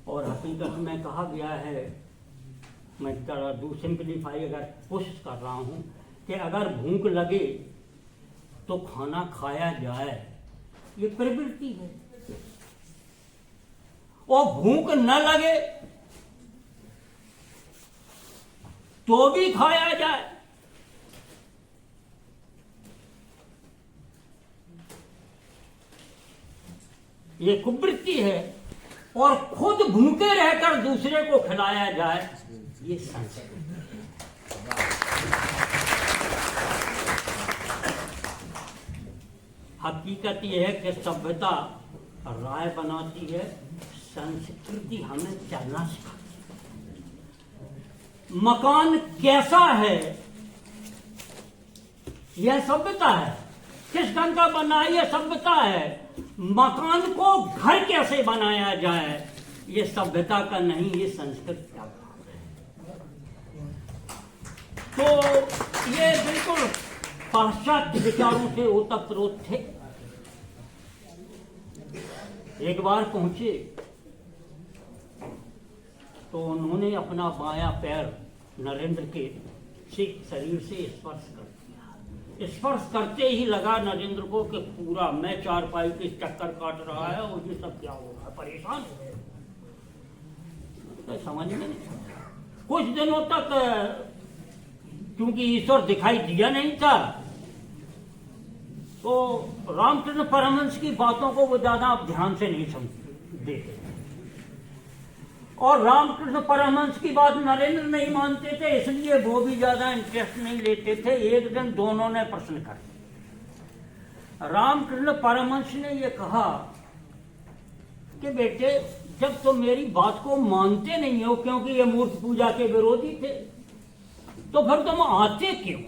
Speaker 1: और हकीकत में कहा गया है, मैं जरा सिंपलीफाई अगर कोशिश कर रहा हूं, कि अगर भूख लगे तो खाना खाया जाए, ये प्रवृत्ति है। और भूख न लगे तो भी खाया जाए, ये कुवृत्ति है। और खुद भूखे रहकर दूसरे को खिलाया जाए, ये संस्कृति है। हकीकत यह है कि सभ्यता राय बनाती है, संस्कृति हमें चलना सिखाती है। मकान कैसा है यह सभ्यता है, किस ढंग का बना है यह सभ्यता है। मकान को घर कैसे बनाया जाए ये सभ्यता का नहीं, ये संस्कृति का काम है। तो ये बिल्कुल पाश्चात्य विचारों से ओतप्रोत थे। एक बार पहुंचे तो उन्होंने अपना बायां पैर नरेंद्र के शरीर से स्पर्श कर दिया। स्पर्श करते ही लगा नरेंद्र को कि पूरा मैं चारपाई के चक्कर काट रहा है और ये सब क्या हो रहा है, परेशान हो गए। तो समझ में नहीं समझा। कुछ दिनों तक क्योंकि ईश्वर दिखाई दिया नहीं था तो रामकृष्ण परमहंस की बातों को वो ज्यादा ध्यान से नहीं समझते थे और रामकृष्ण परमहंस की बात नरेंद्र नहीं मानते थे, इसलिए वो भी ज्यादा इंटरेस्ट नहीं लेते थे। एक दिन दोनों ने प्रश्न कर रामकृष्ण परमहंस ने ये कहा कि बेटे जब तुम मेरी बात को मानते नहीं हो क्योंकि ये मूर्ति पूजा के विरोधी थे तो फिर तुम आते क्यों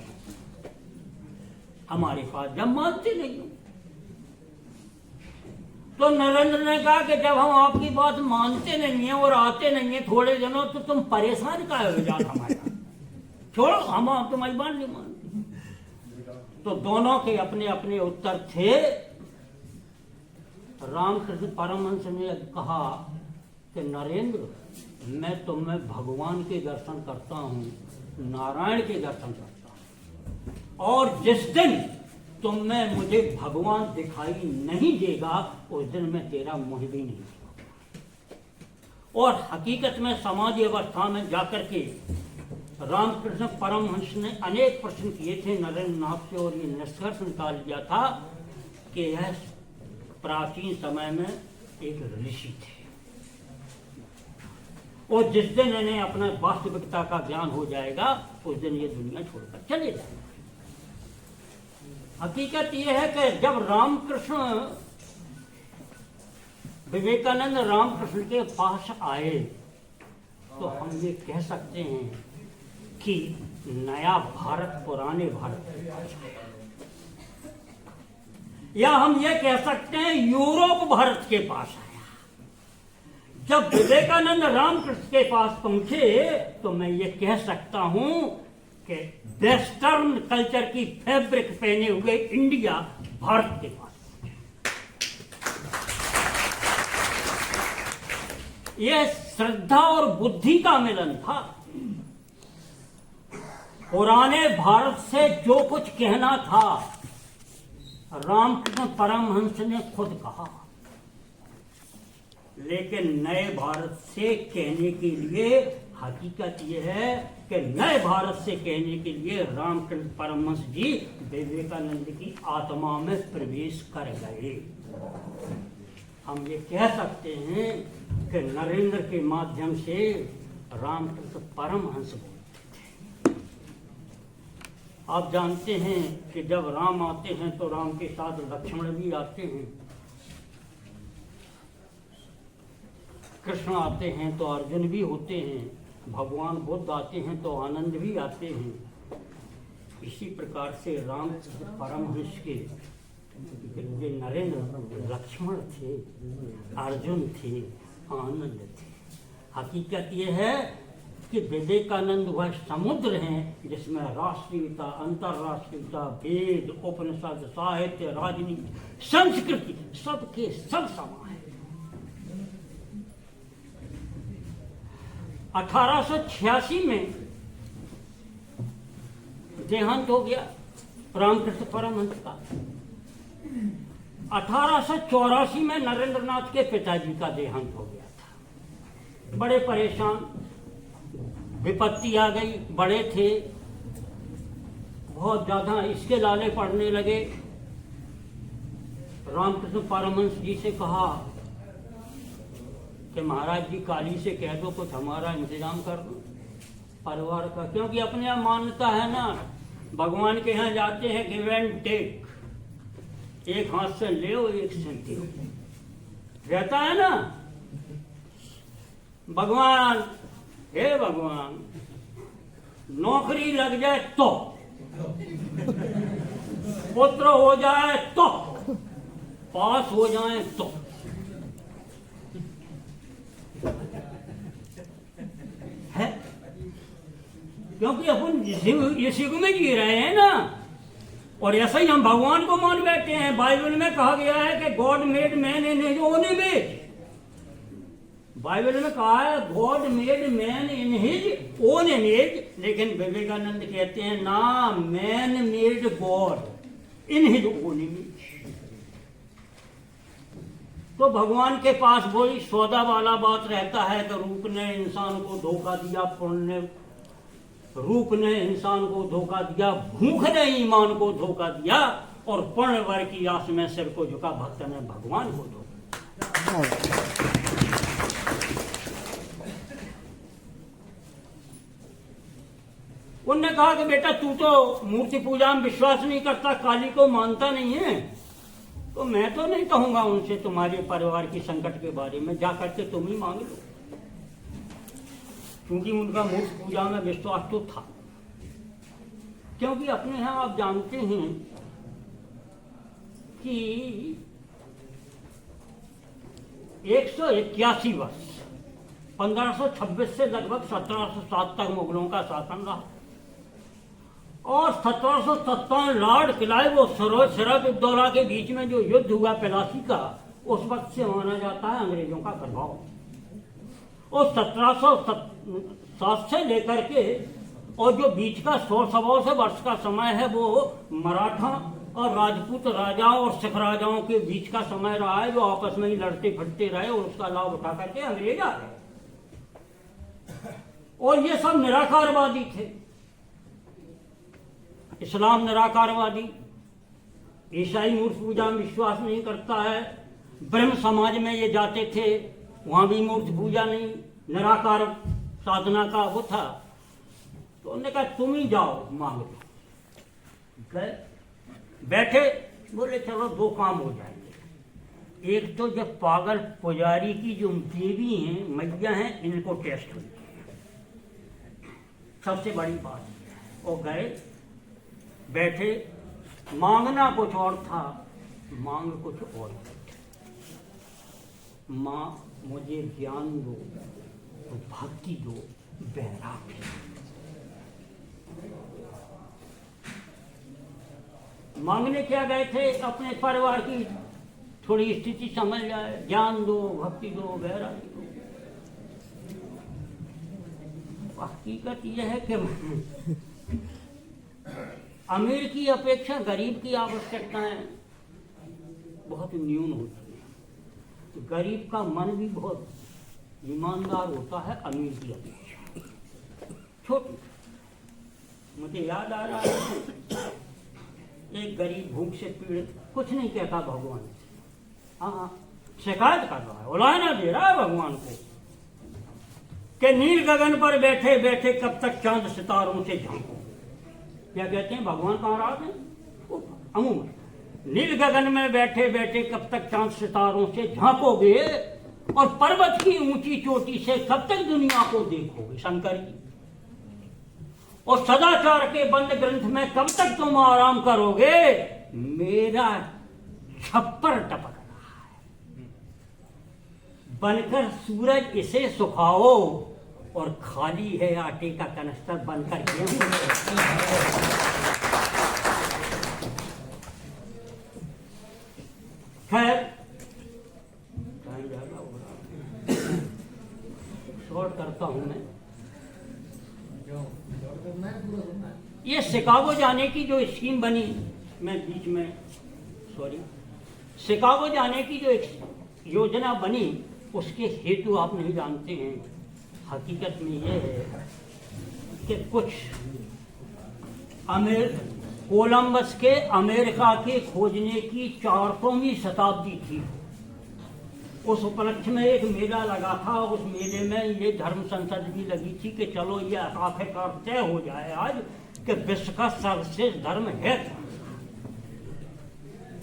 Speaker 1: हमारे पास जब मानते नहीं हो। तो नरेंद्र ने कहा कि जब हम आपकी बात मानते नहीं है और आते नहीं है थोड़े दिनों तो तुम परेशान का हो जाता हमारा, छोड़ो हम तुम्हारी बात नहीं मानते। तो दोनों के अपने अपने उत्तर थे। रामकृष्ण परमहंस ने कहा कि नरेंद्र मैं तुम्हें भगवान के दर्शन करता हूं, नारायण के दर्शन करता हूं और जिस दिन तुम में मुझे भगवान दिखाई नहीं देगा उस दिन मैं तेरा मुंह भी नहीं देखूंगा। और हकीकत में समाधि अवस्था में जाकर के रामकृष्ण परमहंस ने अनेक प्रश्न किए थे नरेंद्र नाथ से और ये निष्कर्ष निकाल दिया था कि यह प्राचीन समय में एक ऋषि थे और जिस दिन इन्हें अपना वास्तविकता का ज्ञान हो जाएगा उस दिन ये दुनिया छोड़कर चले जाएंगे। हकीकत यह है कि जब रामकृष्ण विवेकानंद रामकृष्ण के पास आए तो हम ये कह सकते हैं कि नया भारत पुराने भारत के पास आया, या हम ये कह सकते हैं यूरोप भारत के पास आया। जब विवेकानंद रामकृष्ण के पास पहुंचे तो मैं ये कह सकता हूं कि वेस्टर्न कल्चर की फैब्रिक पहने हुए इंडिया भारत के पास यह श्रद्धा और बुद्धि का मिलन था। पुराने भारत से जो कुछ कहना था रामकृष्ण परमहंस ने खुद कहा, लेकिन नए भारत से कहने के लिए हकीकत यह है कि नए भारत से कहने के लिए रामकृष्ण परमहंस जी विवेकानंद की आत्मा में प्रवेश कर गए। हम ये कह सकते हैं कि नरेंद्र के माध्यम से रामकृष्ण परमहंस बोलते थे। आप जानते हैं कि जब राम आते हैं तो राम के साथ लक्ष्मण भी आते हैं, कृष्ण आते हैं तो अर्जुन भी होते हैं, भगवान बुद्ध आते हैं तो आनंद भी आते हैं। इसी प्रकार से रामकृष्ण परमहंस के नरेंद्र लक्ष्मण थे, अर्जुन थे, आनंद थे। हकीकत यह है कि विवेकानंद वह समुद्र हैं जिसमें राष्ट्रीयता, अंतर्राष्ट्रीयता, वेद, उपनिषद, साहित्य, राजनीति, संस्कृति सबके सब समा है। 1886 में देहांत हो गया रामकृष्ण परमहंस का। 1884 में नरेंद्र नाथ के पिताजी का देहांत हो गया था। बड़े परेशान, विपत्ति आ गई, बड़े थे, बहुत ज्यादा इसके लाले पड़ने लगे। रामकृष्ण परमहंस जी से कहा कि महाराज जी काली से कह दो कुछ हमारा इंतजाम कर दो परिवार का, क्योंकि अपने यहाँ मान्यता है ना, भगवान के यहाँ जाते हैं गिव एंड टेक, एक हाथ से ले एक से दो, रहता है ना। भगवान, हे भगवान, नौकरी लग जाए तो, पुत्र हो जाए तो, पास हो जाए तो, है, क्योंकि अपन इस युग में जी रहे हैं ना। और ऐसा ही हम भगवान को मान बैठे हैं। बाइबल में कहा गया है कि God made man in his own image. Bible में कहा है God made man in his own image, लेकिन विवेकानंद कहते हैं ना, man made God in his own image. तो भगवान के पास वही सौदा वाला बात रहता है कि रूप ने इंसान को धोखा दिया, पुण्य रूप ने इंसान को धोखा दिया, भूख ने ईमान को धोखा दिया, और पुण्य वर की आस में सिर को झुका भक्त ने भगवान को धोखा। उनने कहा कि बेटा तू तो मूर्ति पूजा में विश्वास नहीं करता, काली को मानता नहीं है, तो मैं तो नहीं कहूंगा उनसे तुम्हारे परिवार की संकट के बारे में, जा करके तुम ही मांग लो। क्योंकि उनका मूर्ति पूजा में विश्वास तो था, क्योंकि अपने यहां आप जानते हैं कि 181 वर्ष 1526 से लगभग 1707 तक मुगलों का शासन रहा, और 1757 लॉर्ड क्लाइव और सरोज सिराजुद्दौला के बीच में जो युद्ध हुआ पिलासी का, उस वक्त से माना जाता है अंग्रेजों का प्रभाव। और 1707 से लेकर के और जो बीच का 100 वर्ष का समय है, वो मराठा और राजपूत राजाओं और सिख राजाओं के बीच का समय रहा है, जो आपस में ही लड़ते फिरते रहे और उसका लाभ उठा करके अंग्रेज आ गए। और ये सब निराकारवादी थे। इस्लाम निराकारवादी, ईसाई मूर्ति पूजा में विश्वास नहीं करता है, ब्रह्म समाज में ये जाते थे, वहां भी मूर्ति पूजा नहीं, निराकार साधना का वो था। तो उन्होंने कहा तुम ही जाओ मांग लो। गए, बैठे, बोले चलो दो काम हो जाएंगे। एक तो जब पागल पुजारी की जो देवी हैं, मैया हैं, इनको टेस्ट हुई, सबसे बड़ी बात। और गए, बैठे, मांगना कुछ और था, मांग कुछ और। मां मुझे ज्ञान दो, तो भक्ति दो, वैराग्य। मांगने क्या गए थे? अपने परिवार की थोड़ी स्थिति समझ जाए, ज्ञान दो, भक्ति दो, वैराग्य दो। हकीकत यह है कि अमीर की अपेक्षा गरीब की आवश्यकताएं बहुत न्यून होती है। गरीब का मन भी बहुत ईमानदार होता है अमीर की अपेक्षा। छोटी, मुझे याद आ रहा है, एक गरीब भूख से पीड़ित कुछ नहीं कहता भगवान से, हाँ शिकायत कर रहा है, उलाहना दे रहा है भगवान को कि नील गगन पर बैठे बैठे कब तक चांद सितारों से झांको। क्या कहते हैं भगवान कहाँ रात है? अमूमन नील गगन में बैठे बैठे कब तक चांद सितारों से झांकोगे, और पर्वत की ऊंची चोटी से कब तक दुनिया को देखोगे, शंकर जी। और सदाचार के बंद ग्रंथ में कब तक तुम आराम करोगे, मेरा छप्पर टपक रहा है। बनकर सूरज इसे सुखाओ, और खाली है आटे का कनस्तर बनकर गेहूं। खैर शॉर्ट करता हूं मैं। ये शिकागो जाने की जो स्कीम बनी, मैं बीच में शिकागो जाने की जो एक योजना बनी, उसके हेतु आप नहीं जानते हैं। हकीकत में ये है कि कुछ कोलंबस के अमेरिका के खोजने की 400वीं शताब्दी थी। उस उपलक्ष्य में एक मेला लगा था। उस मेले में ये धर्म संसद भी लगी थी कि चलो ये आखिरकार तय हो जाए आज कि विश्व का सर्वश्रेष्ठ धर्म है।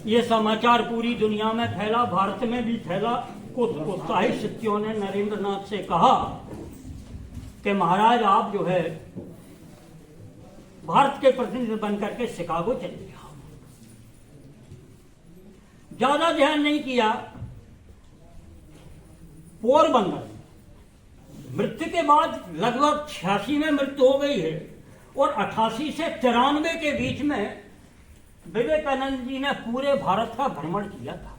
Speaker 1: ये समाचार पूरी दुनिया में फैला, भारत में भी फैला। कुछ उत्साही शिष्यों ने नरेंद्र नाथ से कहा कि महाराज आप जो है भारत के प्रतिनिधि बनकर के शिकागो चले जाओ। ज्यादा ध्यान नहीं किया। पोरबंदर मृत्यु के बाद लगभग 86 में मृत्यु हो गई है, और 88 से 93 के बीच में विवेकानंद जी ने पूरे भारत का भ्रमण किया था,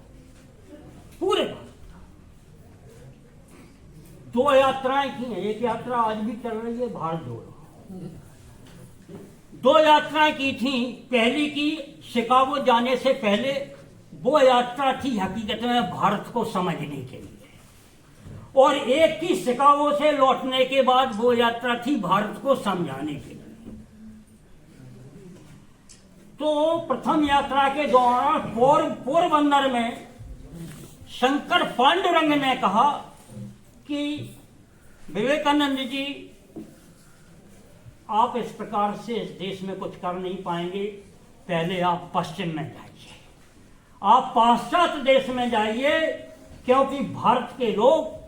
Speaker 1: पूरे भारत का। 2 यात्राएं की हैं, एक यात्रा आज भी चल रही है, भारत जोड़ो। 2 यात्राएं की थी। पहली की शिकागो जाने से पहले, वो यात्रा थी हकीकत में भारत को समझने के लिए, और एक की शिकागो से लौटने के बाद वो यात्रा थी भारत को समझाने के लिए। तो प्रथम यात्रा के दौरान पोरबंदर में शंकर पांडुरंग ने कहा कि विवेकानंद जी, आप इस प्रकार से इस देश में कुछ कर नहीं पाएंगे, पहले आप पश्चिम में जाइए, आप पाश्चात्य देश में जाइए, क्योंकि भारत के लोग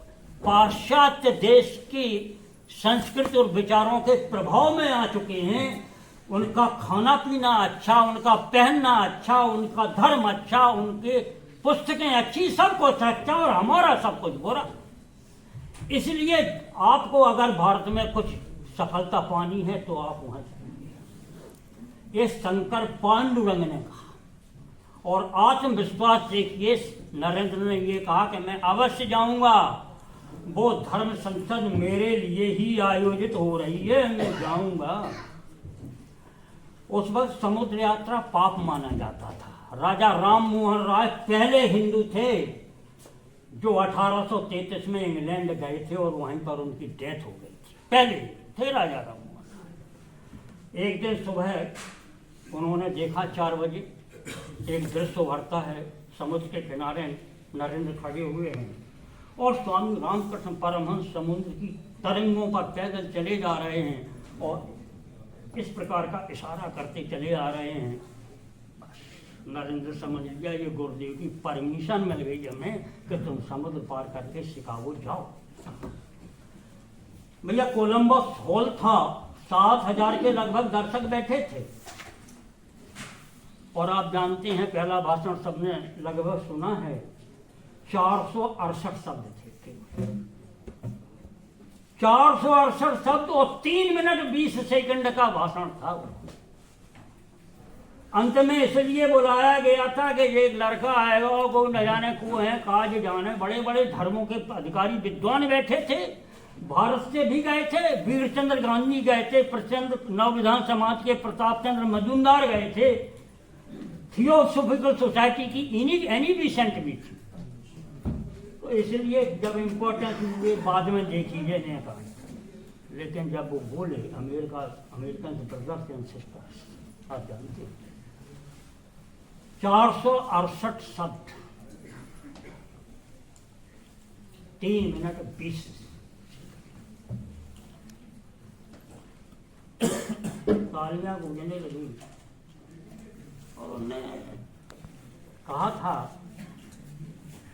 Speaker 1: पाश्चात्य देश की संस्कृति और विचारों के प्रभाव में आ चुके हैं। उनका खाना पीना अच्छा, उनका पहनना अच्छा, उनका धर्म अच्छा, उनके पुस्तकें अच्छी, सब कुछ अच्छा, और हमारा सब कुछ बुरा। इसलिए आपको अगर भारत में कुछ सफलता पानी है तो आप वहां जाइए। ये शंकर पांडुरंग ने कहा, और आत्मविश्वास देखिए, नरेंद्र ने ये कहा कि मैं अवश्य जाऊंगा, वो धर्म संसद मेरे लिए ही आयोजित हो रही है, मैं जाऊंगा। उस वक्त समुद्र यात्रा पाप माना जाता था। राजा राम मोहन राय पहले हिंदू थे जो 1833 में इंग्लैंड गए थे, और वहीं पर उनकी डेथ हो गई थी। पहले थे राजा राम मोहन राय। एक दिन सुबह उन्होंने देखा 4 बजे एक दृश्य उभरता है, समुद्र के किनारे नरेंद्र खड़े हुए हैं, और स्वामी रामकृष्ण परमहंस समुद्र की तरंगों पर पैदल चले जा रहे हैं, और इस प्रकार का इशारा करते चले आ रहे हैं। नरेंद्र समझ लिया ये गुरुदेव की परमिशन मिल गई हमें कि तुम समुद्र पार करके शिकागो जाओ। भैया कोलंबस हॉल था, 7,000 के लगभग दर्शक बैठे थे, और आप जानते हैं पहला भाषण सबने लगभग सुना है, 468 शब्द थे, 468 शब्द, और 3 मिनट 20 सेकंड का भाषण था। अंत में इसलिए बुलाया गया था कि एक लड़का आएगा, वो न जाने को है, काज जाने, बड़े बड़े धर्मों के अधिकारी विद्वान बैठे थे, भारत से भी गए थे, वीरचंद्र गांधी गए थे, प्रचंड नवविधान समाज के प्रताप चंद्र मजूमदार गए थे, थियोसॉफिकल सोसाइटी की एनी बिसेंट भी थी। तो इसलिए जब इम्पोर्टेंस हुए बाद में देखिए ने कहा, लेकिन जब वो बोले अमेरिकन ब्रदर्स एंड सिस्टर्स, आप जानते हैं 468 शब्द, 3 मिनट 20 तालियां गूंजने लगी, और उन्होंने कहा था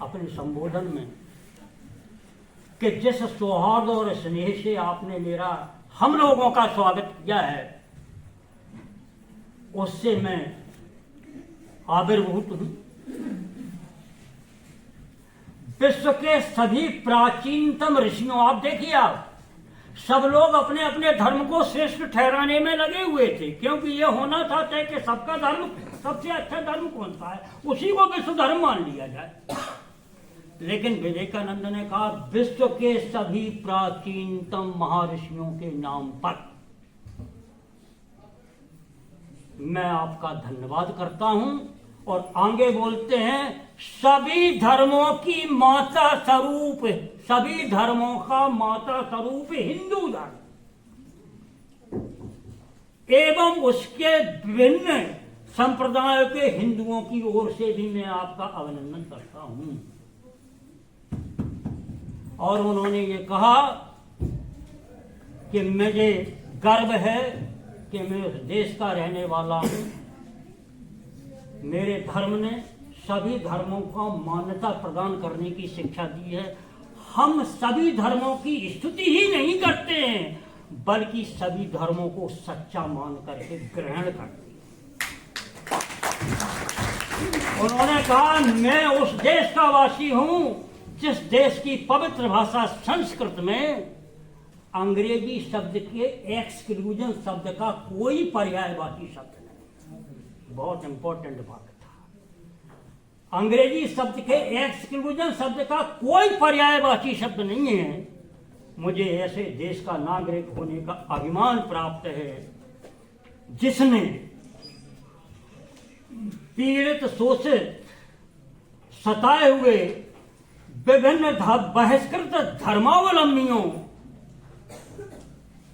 Speaker 1: अपने संबोधन में कि जिस सौहार्द और स्नेह से आपने हम लोगों का स्वागत किया है, उससे मैं आविर्भूत हूं। विश्व के सभी प्राचीनतम ऋषियों, आप देखिए, आप सब लोग अपने अपने धर्म को श्रेष्ठ ठहराने में लगे हुए थे, क्योंकि ये होना था कि सबका धर्म सबसे अच्छा धर्म कौन सा है, उसी को विश्व धर्म मान लिया जाए। लेकिन विवेकानंद ने कहा विश्व के सभी प्राचीनतम महर्षियों के नाम पर मैं आपका धन्यवाद करता हूं। और आगे बोलते हैं सभी धर्मों की माता स्वरूप, सभी धर्मों का माता स्वरूप हिंदू धर्म एवं उसके विभिन्न संप्रदायों के हिंदुओं की ओर से भी मैं आपका अभिनंदन करता हूं। और उन्होंने ये कहा कि मुझे गर्व है कि मैं उस देश का रहने वाला हूं। मेरे धर्म ने सभी धर्मों को मान्यता प्रदान करने की शिक्षा दी है। हम सभी धर्मों की स्तुति ही नहीं करते हैं, बल्कि सभी धर्मों को सच्चा मान करके ग्रहण करते हैं। उन्होंने कहा मैं उस देश का वासी हूं जिस देश की पवित्र भाषा संस्कृत में अंग्रेजी शब्द के एक्सक्लूजन शब्द का कोई पर्यायवाची शब्द नहीं। बहुत इंपॉर्टेंट वाक्य था। अंग्रेजी शब्द के एक्सक्लूजन शब्द का कोई पर्यायवाची शब्द नहीं है। मुझे ऐसे देश का नागरिक होने का अभिमान प्राप्त है जिसने पीड़ित, शोषित, सताए हुए विभिन्न बहिष्कृत धर्मावलंबियों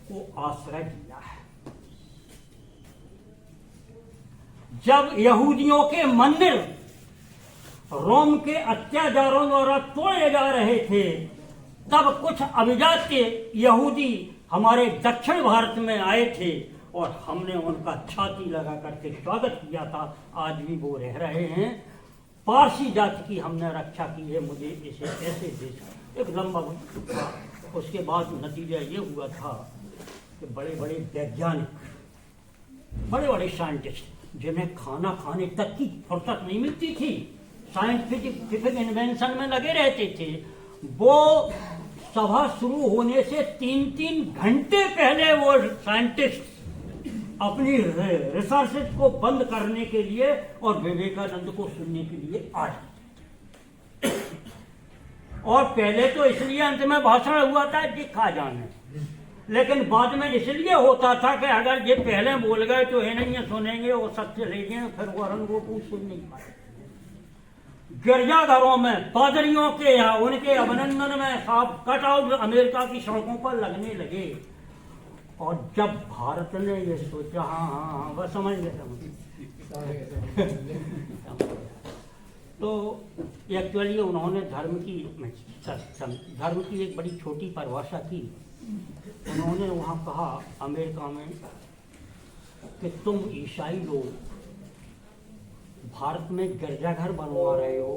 Speaker 1: को आश्रय दिया है। जब यहूदियों के मंदिर रोम के अत्याचारों द्वारा तोड़े जा रहे थे, तब कुछ अभिजात्य यहूदी हमारे दक्षिण भारत में आए थे और हमने उनका छाती लगा करके स्वागत किया था। आज भी वो रह रहे हैं। पारसी जाति की हमने रक्षा की है। मुझे इसे ऐसे देश एक लंबा था। उसके बाद नतीजा ये हुआ था कि बड़े बड़े वैज्ञानिक, बड़े बड़े साइंटिस्ट जिन्हें खाना खाने तक की फुर्सत नहीं मिलती थी, साइंटिफिक इन्वेंशन में लगे रहते थे, वो सभा शुरू होने से 3-3 घंटे पहले वो साइंटिस्ट अपनी रिसर्च को बंद करने के लिए और विवेकानंद को सुनने के लिए आए। और पहले तो इसलिए अंत में भाषण हुआ था कि खा जाने, लेकिन बाद में इसलिए होता था कि अगर ये पहले बोल गए तो है नहीं सुनेंगे, वो सत्य ले गए, फिर वरन वो कुछ सुन नहीं पाए। गिरजाघरों में पादरियों के या उनके अभिनंदन में साफ कटआउट अमेरिका की सड़कों पर लगने लगे। और जब भारत ने ये सोचा, हाँ बस समझ गए, तो एक्चुअली उन्होंने धर्म की एक बड़ी छोटी परिभाषा की। उन्होंने वहाँ कहा अमेरिका में कि तुम ईसाई लोग भारत में गिरजाघर बनवा रहे हो,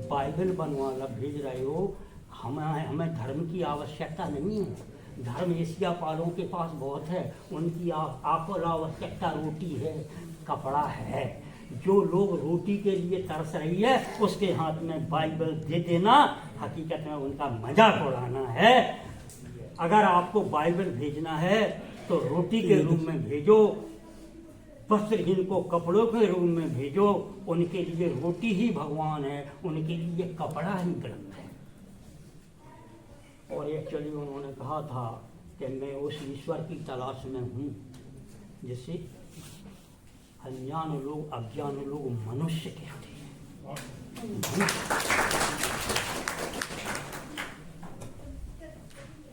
Speaker 1: बाइबल बनवा भेज रहे हो, हमें धर्म की आवश्यकता नहीं है। धर्म एशिया पालों के पास बहुत है, उनकी आकुल आवश्यकता रोटी है, कपड़ा है। जो लोग रोटी के लिए तरस रही है उसके हाथ में बाइबल दे देना, हकीकत में उनका मजाक उड़ाना है। अगर आपको बाइबल भेजना है तो रोटी के रूप में भेजो, वस्त्रहीन को कपड़ों के रूप में भेजो। उनके लिए रोटी ही भगवान है, उनके लिए कपड़ा ही ग्रंथ है। और एक्चुअली उन्होंने कहा था कि मैं उस ईश्वर की तलाश में हूँ जिसे अज्ञान लोग, अज्ञान लोग मनुष्य कहते हैं।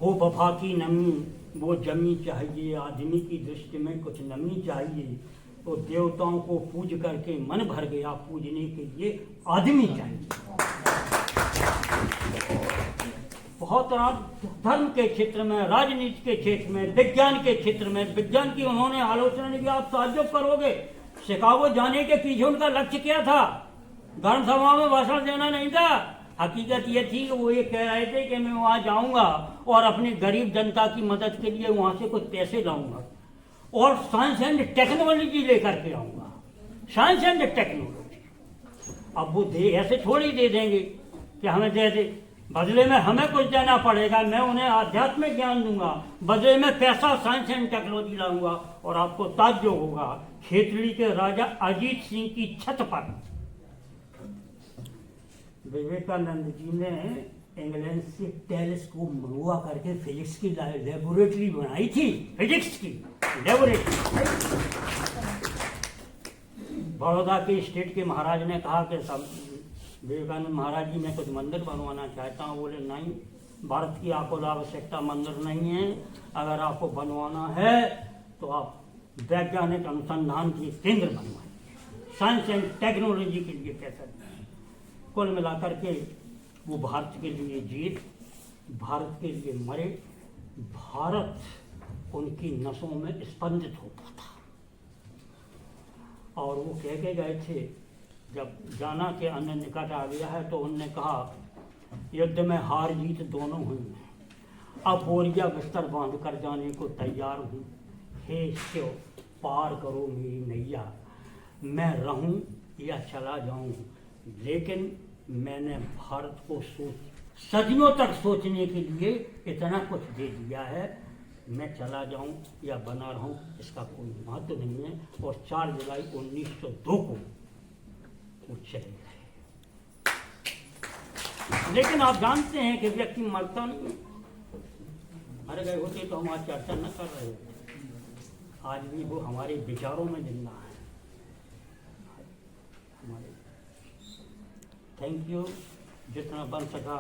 Speaker 1: हो वफा की नमी वो जमी चाहिए, आदमी की दृष्टि में कुछ नमी चाहिए। तो देवताओं को पूज करके मन भर गया, पूजने के लिए आदमी चाहिए। बहुत धर्म के क्षेत्र में, राजनीति के क्षेत्र में, विज्ञान के क्षेत्र में, विज्ञान की उन्होंने आलोचना की। आप ताज्जुब करोगे, शिकागो जाने के पीछे उनका लक्ष्य क्या था? धर्म सभा में भाषण देना नहीं था। हकीकत ये थी कि वो ये कह रहे थे कि मैं वहाँ जाऊँगा और अपनी गरीब जनता की मदद के लिए वहाँ से कुछ पैसे लाऊंगा और साइंस एंड टेक्नोलॉजी लेकर के आऊँगा। साइंस एंड टेक्नोलॉजी अब वो ऐसे थोड़ी दे देंगे कि हमें दे दे, बदले में हमें कुछ देना पड़ेगा। मैं उन्हें आध्यात्मिक ज्ञान दूंगा, बदले में पैसा साइंस एंड टेक्नोलॉजी लाऊंगा। और आपको ताज्जुब होगा, खेतड़ी के राजा अजीत सिंह की छत पर विवेकानंद जी ने इंग्लैंड से टेलीस्कोप मंगवा करके फिजिक्स की लेबोरेटरी बनाई थी। फिजिक्स की लेबोरेटरी। बड़ौदा के स्टेट के महाराज ने कहा कि सब विवेकानंद महाराज जी, मैं कुछ मंदिर बनवाना चाहता हूँ। बोले नहीं, भारत की आपको आवश्यकता मंदिर नहीं है। अगर आपको बनवाना है तो आप वैज्ञानिक अनुसंधान के केंद्र बनवाइए, साइंस एंड टेक्नोलॉजी के लिए पैसा दें। कुल मिलाकर के वो भारत के लिए जिए, भारत के लिए मरे। भारत उनकी नसों में स्पंदित होता था। और वो कह के गए थे, जब जाना के अन्य निकट आ गया है तो उनने कहा युद्ध में हार जीत दोनों हुई हैं, अब बोरिया बिस्तर बांध कर जाने को तैयार हूँ। हे शिव, पार करो मेरी नैया, मैं रहूं या चला जाऊं। लेकिन मैंने भारत को सदियों तक सोचने के लिए इतना कुछ दे दिया है मैं चला जाऊं या बना रहूं इसका कोई महत्व नहीं है। और 4 जुलाई 1902 को वो चले गए। लेकिन आप जानते हैं कि व्यक्ति मरता नहीं है। मर गए होते तो हम आज चर्चा न कर रहे होते। आज भी वो हमारे विचारों में जिंदा है हमारे। थैंक यू, जितना बन सका।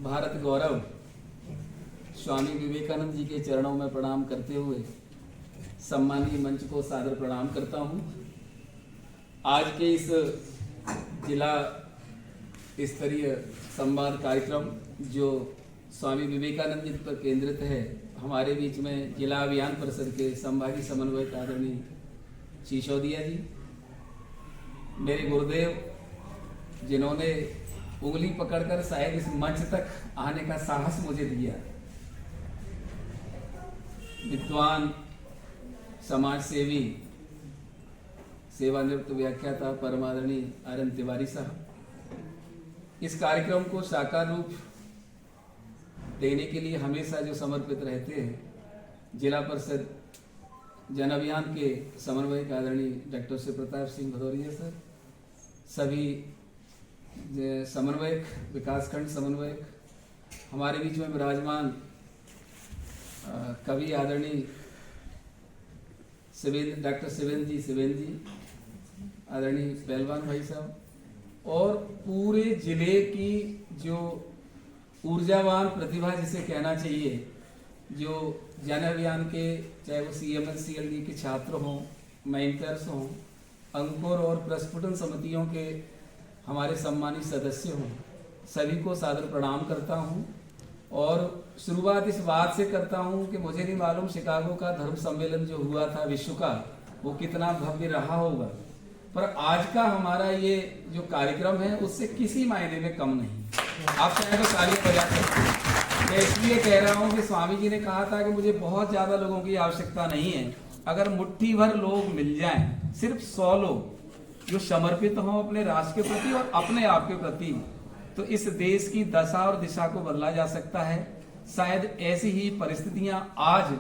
Speaker 2: भारत गौरव स्वामी विवेकानंद जी के चरणों में प्रणाम करते हुए सम्मानीय मंच को सादर प्रणाम करता हूं। आज के इस जिला स्तरीय संवाद कार्यक्रम जो स्वामी विवेकानंद जी पर केंद्रित है, हमारे बीच में जिला अभियान परिषद के संभागीय समन्वयक आदरणीय सिसोदिया जी, मेरे गुरुदेव जिन्होंने उंगली पकड़कर शायद इस मंच तक आने का साहस मुझे दिया, विद्वान समाज सेवी सेवानिवृत्त व्याख्याता परमादरणीय आर.एन. तिवारी साहब, इस कार्यक्रम को साकार रूप देने के लिए हमेशा जो समर्पित रहते हैं, जिला परिषद जन अभियान के समन्वयक आदरणीय डॉक्टर शिव प्रताप सिंह भदौरिया सर, सभी समन्वयक, विकासखंड समन्वयक, हमारे बीच में विराजमान कवि आदरणीय डॉक्टर शिवेंद्र जी, आदरणीय पहलवान भाई साहब, और पूरे जिले की जो ऊर्जावान प्रतिभा जिसे कहना चाहिए, जो जन अभियान के, चाहे वो CML-CLD के छात्र हों, मेंटर्स हों, अंकुर और प्रस्फुटन समितियों के हमारे सम्मानित सदस्य हों, सभी को सादर प्रणाम करता हूं। और शुरुआत इस बात से करता हूं कि मुझे नहीं मालूम शिकागो का धर्म सम्मेलन जो हुआ था विश्व का, वो कितना भव्य रहा होगा, पर आज का हमारा ये जो कार्यक्रम है उससे किसी मायने में कम नहीं। आप चाहे तो ताली बजा सकते हैं। मैं इसलिए कह रहा हूं कि स्वामी जी ने कहा था कि मुझे बहुत ज्यादा लोगों की आवश्यकता नहीं है, अगर मुट्ठी भर लोग मिल जाएं, सिर्फ 100 लोग जो समर्पित हों अपने राष्ट्र के प्रति और अपने आप के प्रति, तो इस देश की दशा और दिशा को बदला जा सकता है। शायद ऐसी ही परिस्थितियां आज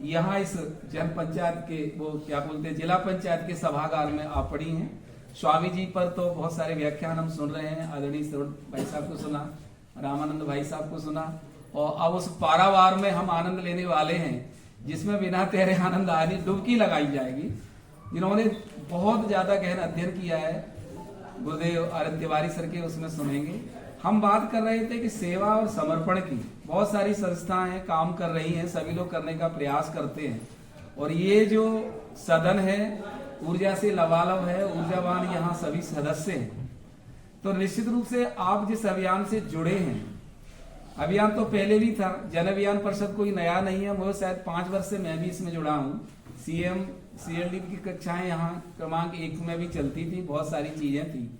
Speaker 2: यहाँ इस जन पंचायत के, वो क्या बोलते हैं, जिला पंचायत के सभागार में आ पड़ी हैं। स्वामी जी पर तो बहुत सारे व्याख्यान हम सुन रहे हैं, आदरणीय श्रवण भाई साहब को सुना, रामानंद भाई साहब को सुना, और अब उस पारावार में हम आनंद लेने वाले हैं जिसमें बिना तेरे आनंद आदि डुबकी लगाई जाएगी। जिन्होंने बहुत ज्यादा गहन अध्ययन किया है, गुरुदेव आर.एन. तिवारी सर के, उसमें सुनेंगे। हम बात कर रहे थे कि सेवा और समर्पण की बहुत सारी संस्थाएं काम कर रही हैं, सभी लोग करने का प्रयास करते हैं, और ये जो सदन है ऊर्जा से लबालब है, ऊर्जावान यहाँ सभी सदस्य हैं। तो निश्चित रूप से आप जिस अभियान से जुड़े हैं, अभियान तो पहले भी था, जन अभियान परिषद कोई नया नहीं है, मुझे शायद 5 वर्ष से मैं भी इसमें जुड़ा हूँ। CM-CLD की कक्षाएं यहाँ क्रमांक 1 में भी चलती थी, बहुत सारी चीजें थी,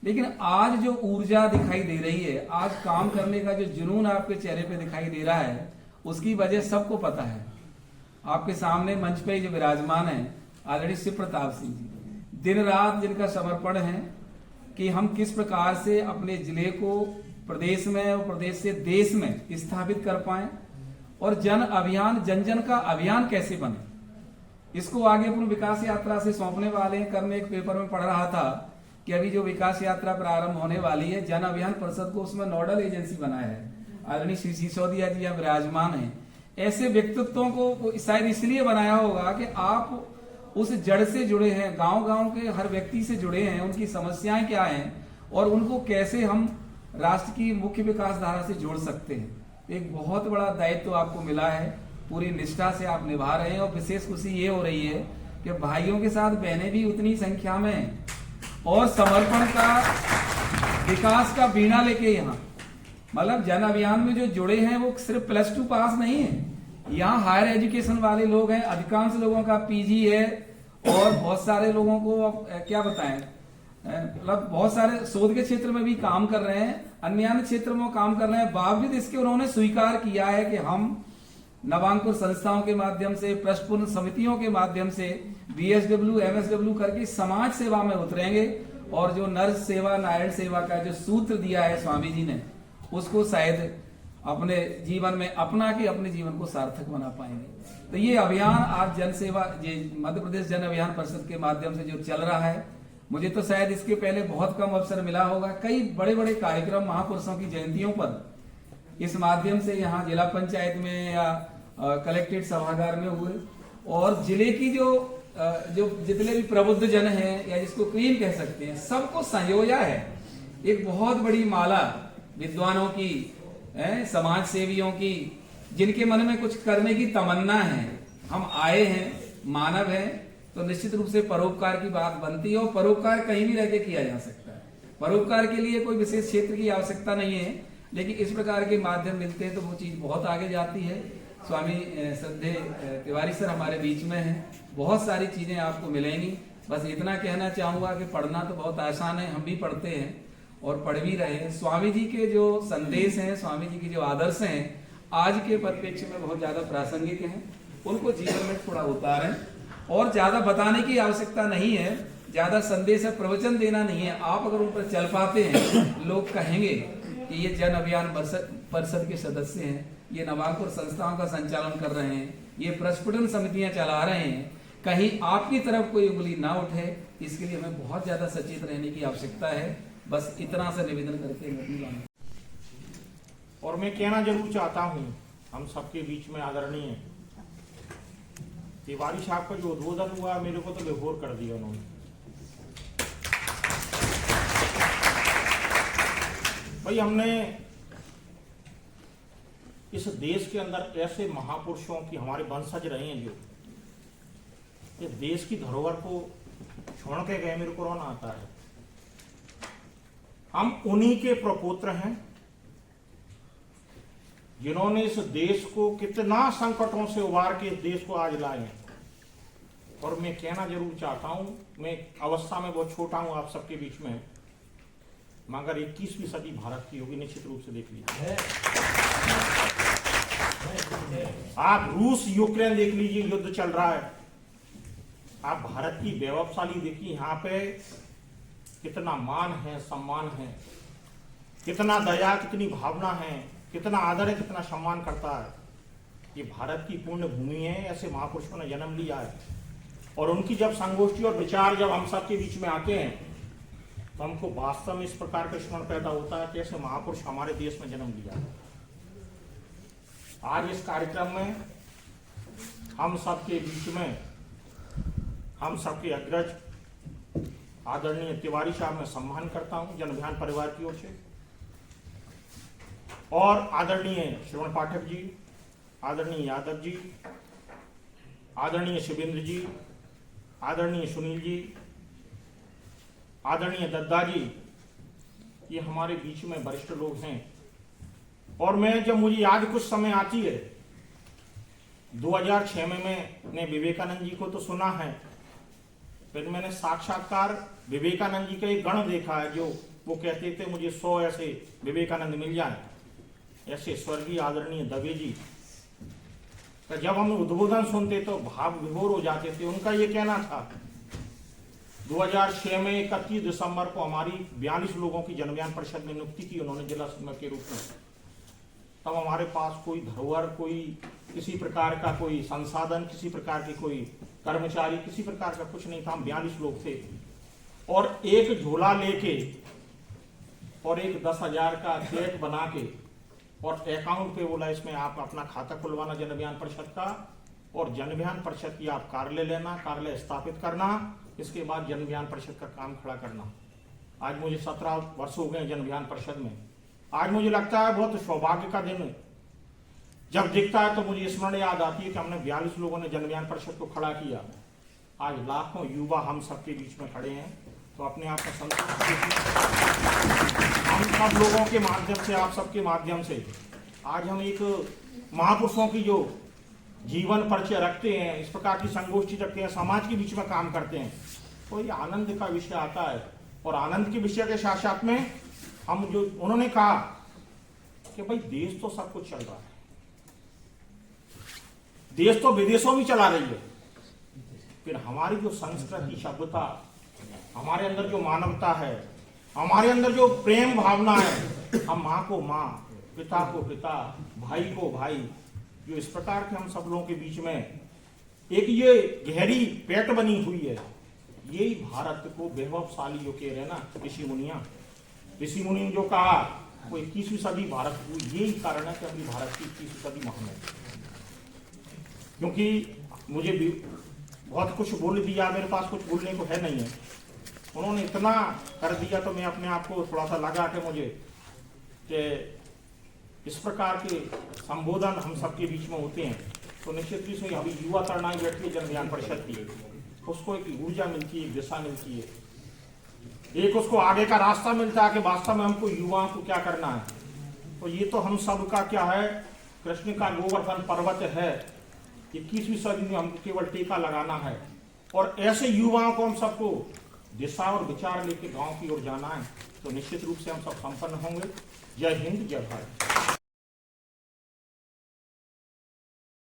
Speaker 2: लेकिन आज जो ऊर्जा दिखाई दे रही है, आज काम करने का जो जुनून आपके चेहरे पे दिखाई दे रहा है, उसकी वजह सबको पता है। आपके सामने मंच पे जो विराजमान है आदरणीय शिव प्रताप सिंह जी, दिन रात जिनका समर्पण है कि हम किस प्रकार से अपने जिले को प्रदेश में और प्रदेश से देश में स्थापित कर पाए, और जन अभियान जन जन का अभियान कैसे बने, इसको आगे अपनी विकास यात्रा से सौंपने वाले हैं। कल मैं एक पेपर में पढ़ रहा था कि अभी जो विकास यात्रा प्रारंभ होने वाली है, जन अभियान परिषद को उसमें नोडल एजेंसी बनाया है, आदरणीय श्री सिसोदिया जी यहाँ विराजमान है। ऐसे व्यक्तित्वों को शायद इसलिए बनाया होगा कि आप उस जड़ से जुड़े हैं, गांव-गांव के हर व्यक्ति से जुड़े हैं, उनकी समस्याएं क्या हैं और उनको कैसे हम राष्ट्र की मुख्य विकास धारा से जोड़ सकते हैं। एक बहुत बड़ा दायित्व आपको मिला है, पूरी निष्ठा से आप निभा रहे हैं, और विशेष खुशी ये हो रही है कि भाइयों के साथ बहनें भी उतनी संख्या में हैं, और समर्पण का, विकास का बीड़ा लेके यहाँ, मतलब जन अभियान में जो जुड़े हैं वो सिर्फ +2 पास नहीं है, यहाँ हायर एजुकेशन वाले लोग हैं, अधिकांश लोगों का PG है, और बहुत सारे लोगों को क्या बताएं, मतलब बहुत सारे शोध के क्षेत्र में भी काम कर रहे हैं, अन्य क्षेत्र में काम कर रहे हैं। बावजूद इसके उन्होंने स्वीकार किया है कि हम नवांकुर संस्थाओं के माध्यम से, प्रस्फुटन समितियों के माध्यम से, BSW MSW करके समाज सेवा में उतरेंगे, और जो नर्स सेवा नारायण सेवा का जो सूत्र दिया है स्वामी जी ने, उसको शायद अपने जीवन में अपना के अपने जीवन को सार्थक बना पाएंगे। तो ये अभियान आज जन सेवा, मध्य प्रदेश जन अभियान परिषद के माध्यम से जो चल रहा है, मुझे तो शायद इसके पहले बहुत कम अवसर मिला होगा। कई बड़े बड़े कार्यक्रम महापुरुषों की जयंतियों पर इस माध्यम से यहाँ जिला पंचायत में या कलेक्ट्रेट सभागार में हुए, और जिले की जो जितने भी प्रबुद्ध जन हैं या जिसको क्वीन कह सकते हैं, सबको संयोजा है। एक बहुत बड़ी माला विद्वानों की, समाज सेवियों की, जिनके मन में कुछ करने की तमन्ना है। हम आए हैं, मानव हैं, तो निश्चित रूप से परोपकार की बात बनती है, और परोपकार कहीं भी रह के किया जा सकता है। परोपकार के लिए कोई विशेष क्षेत्र की आवश्यकता नहीं है, लेकिन इस प्रकार के माध्यम मिलते हैं तो वो चीज बहुत आगे जाती है। स्वामी श्रद्धे तिवारी सर हमारे बीच में हैं, बहुत सारी चीजें आपको मिलेंगी। बस इतना कहना चाहूंगा कि पढ़ना तो बहुत आसान है, हम भी पढ़ते हैं और पढ़ भी रहे हैं। स्वामी जी के जो संदेश हैं, स्वामी जी के जो आदर्श हैं, आज के परिप्रेक्ष्य में बहुत ज्यादा प्रासंगिक हैं। उनको जीवन में थोड़ा उतारें, और ज्यादा बताने की आवश्यकता नहीं है, ज्यादा संदेश प्रवचन देना नहीं है। आप अगर उन पर चल पाते हैं, लोग कहेंगे कि ये जन अभियान परिषद के सदस्य हैं, ये नवांकुर संस्थाओं का संचालन कर रहे हैं, ये प्रस्फुटन समितियां चला रहे हैं, कहीं आपकी तरफ कोई उंगली ना उठे, इसके लिए हमें बहुत ज्यादा सचेत रहने की आवश्यकता है। बस इतना सा निवेदन करके मैं अपनी बात।
Speaker 3: और मैं कहना जरूर चाहता हूं, हम सबके बीच में आदरणीय तिवारी साहब का जो उद्बोधन हुआ, मेरे को तो विभोर कर दिया उन्होंने। भाई, हमने इस देश के अंदर ऐसे महापुरुषों की हमारे वंशज रहे हैं जो ये देश की धरोहर को छोड़ के गए, मेरे को रोना आता है। हम उन्हीं के प्रपुत्र हैं जिन्होंने इस देश को कितना संकटों से उबार के इस देश को आज लाए हैं। और मैं कहना जरूर चाहता हूं, मैं अवस्था में बहुत छोटा हूं आप सबके बीच में, मगर 21वीं सदी भारत की होगी, निश्चित रूप से देख लीजिए। आप रूस यूक्रेन देख लीजिए, युद्ध चल रहा है। आप भारत की वैभवशाली देखिए, यहाँ पे कितना मान है, सम्मान है, कितना दया, कितनी भावना है, कितना आदर है, कितना सम्मान करता है। ये भारत की पूर्ण भूमि है, ऐसे महापुरुषों ने जन्म लिया है। और उनकी जब संगोष्ठी और विचार जब हम सबके बीच में आते हैं, तो हमको वास्तव में इस प्रकार का स्मरण पैदा होता है कि ऐसे महापुरुष हमारे देश में जन्म लिया है। आज इस कार्यक्रम में हम सबके बीच में हम सबके अग्रज आदरणीय तिवारी साहब मैं सम्मान करता हूं जन अभियान परिवार की ओर से, और आदरणीय श्रवण पाठक जी, आदरणीय यादव जी, आदरणीय शिवेंद्र जी, आदरणीय सुनील जी, आदरणीय दद्दा जी, ये हमारे बीच में वरिष्ठ लोग हैं। और मैं जब मुझे याद कुछ समय आती है, 2006 में मैंने विवेकानंद जी को तो सुना है, फिर मैंने साक्षात्कार विवेकानंद जी का एक गण देखा है, जो वो कहते थे मुझे 100 ऐसे विवेकानंद मिल जाए। ऐसे स्वर्गीय आदरणीय दवे जी का जब हम उद्बोधन सुनते तो भाव विभोर हो जाते थे। उनका ये कहना था, 2006 में 31 दिसंबर को हमारी 42 लोगों की जन अभियान परिषद में नियुक्ति की उन्होंने जिला सचिव के रूप में। तब हमारे पास कोई धरोहर, कोई किसी प्रकार का कोई संसाधन, किसी प्रकार की कोई कर्मचारी, किसी प्रकार का कुछ नहीं था। हम 42 लोग थे और एक झोला लेके और एक 10,000 का चेक बना के और अकाउंट पे बोला, इसमें आप अपना खाता खुलवाना जन अभियान परिषद का, और जन अभियान परिषद की आप कार्यालय लेना, कार्यालय स्थापित करना, इसके बाद जन अभियान परिषद का काम खड़ा करना। आज मुझे 17 वर्ष हो गए जन अभियान परिषद में। आज मुझे लगता है बहुत सौभाग्य का दिन है। जब दिखता है तो मुझे स्मरण याद आती है कि हमने 42 लोगों ने जन अभियान परिषद को खड़ा किया। आज लाखों युवा हम सबके बीच में खड़े हैं, तो अपने आप का संतोष हम सब लोगों के माध्यम से, आप सबके माध्यम से आज हम एक महापुरुषों की जो जीवन परिचय रखते हैं, इस प्रकार की संगोष्ठी रखते हैं, समाज के बीच में काम करते हैं, तो ये आनंद का विषय आता है। और आनंद के विषय के साथ साथ में हम जो उन्होंने कहा कि भाई देश तो सब कुछ चल रहा है, देश तो विदेशों में चला रही है, फिर हमारी जो संस्कृति, सभ्यता, हमारे अंदर जो मानवता है, हमारे अंदर जो प्रेम भावना है, हम माँ को माँ, पिता को पिता, भाई को भाई, जो इस प्रकार के हम सब लोगों के बीच में एक ये गहरी पेट बनी हुई है, यही भारत को वैभवशाली जो कह रहे ना ऋषि मुनिया, ऋषि मुनि ने जो कहा वो 21वीं सदी भारत को, यही कारण है कि अभी भारत की 21वीं सदी महान है। क्योंकि मुझे भी बहुत कुछ बोल दिया, मेरे पास कुछ बोलने को है नहीं है, उन्होंने इतना कर दिया, तो मैं अपने आप को थोड़ा सा लगा कि मुझे कि इस प्रकार के संबोधन हम सबके बीच में होते हैं तो निश्चित रूप से अभी युवा तरुणाई बैठी है जनविज्ञान परिषद की, उसको एक ऊर्जा मिलती है, एक दिशा मिलती है, एक उसको आगे का रास्ता मिलता है कि वास्तव में हमको युवाओं को क्या करना है। तो ये तो हम सब का क्या है, कृष्ण का गोवर्धन पर्वत है, 21वीं सदी में हमको केवल टीका लगाना है और ऐसे युवाओं को हम सबको दिशा और विचार लेके गांव की ओर जाना है। तो निश्चित रूप से हम सब संपन्न होंगे। जय हिंद, जय भारत।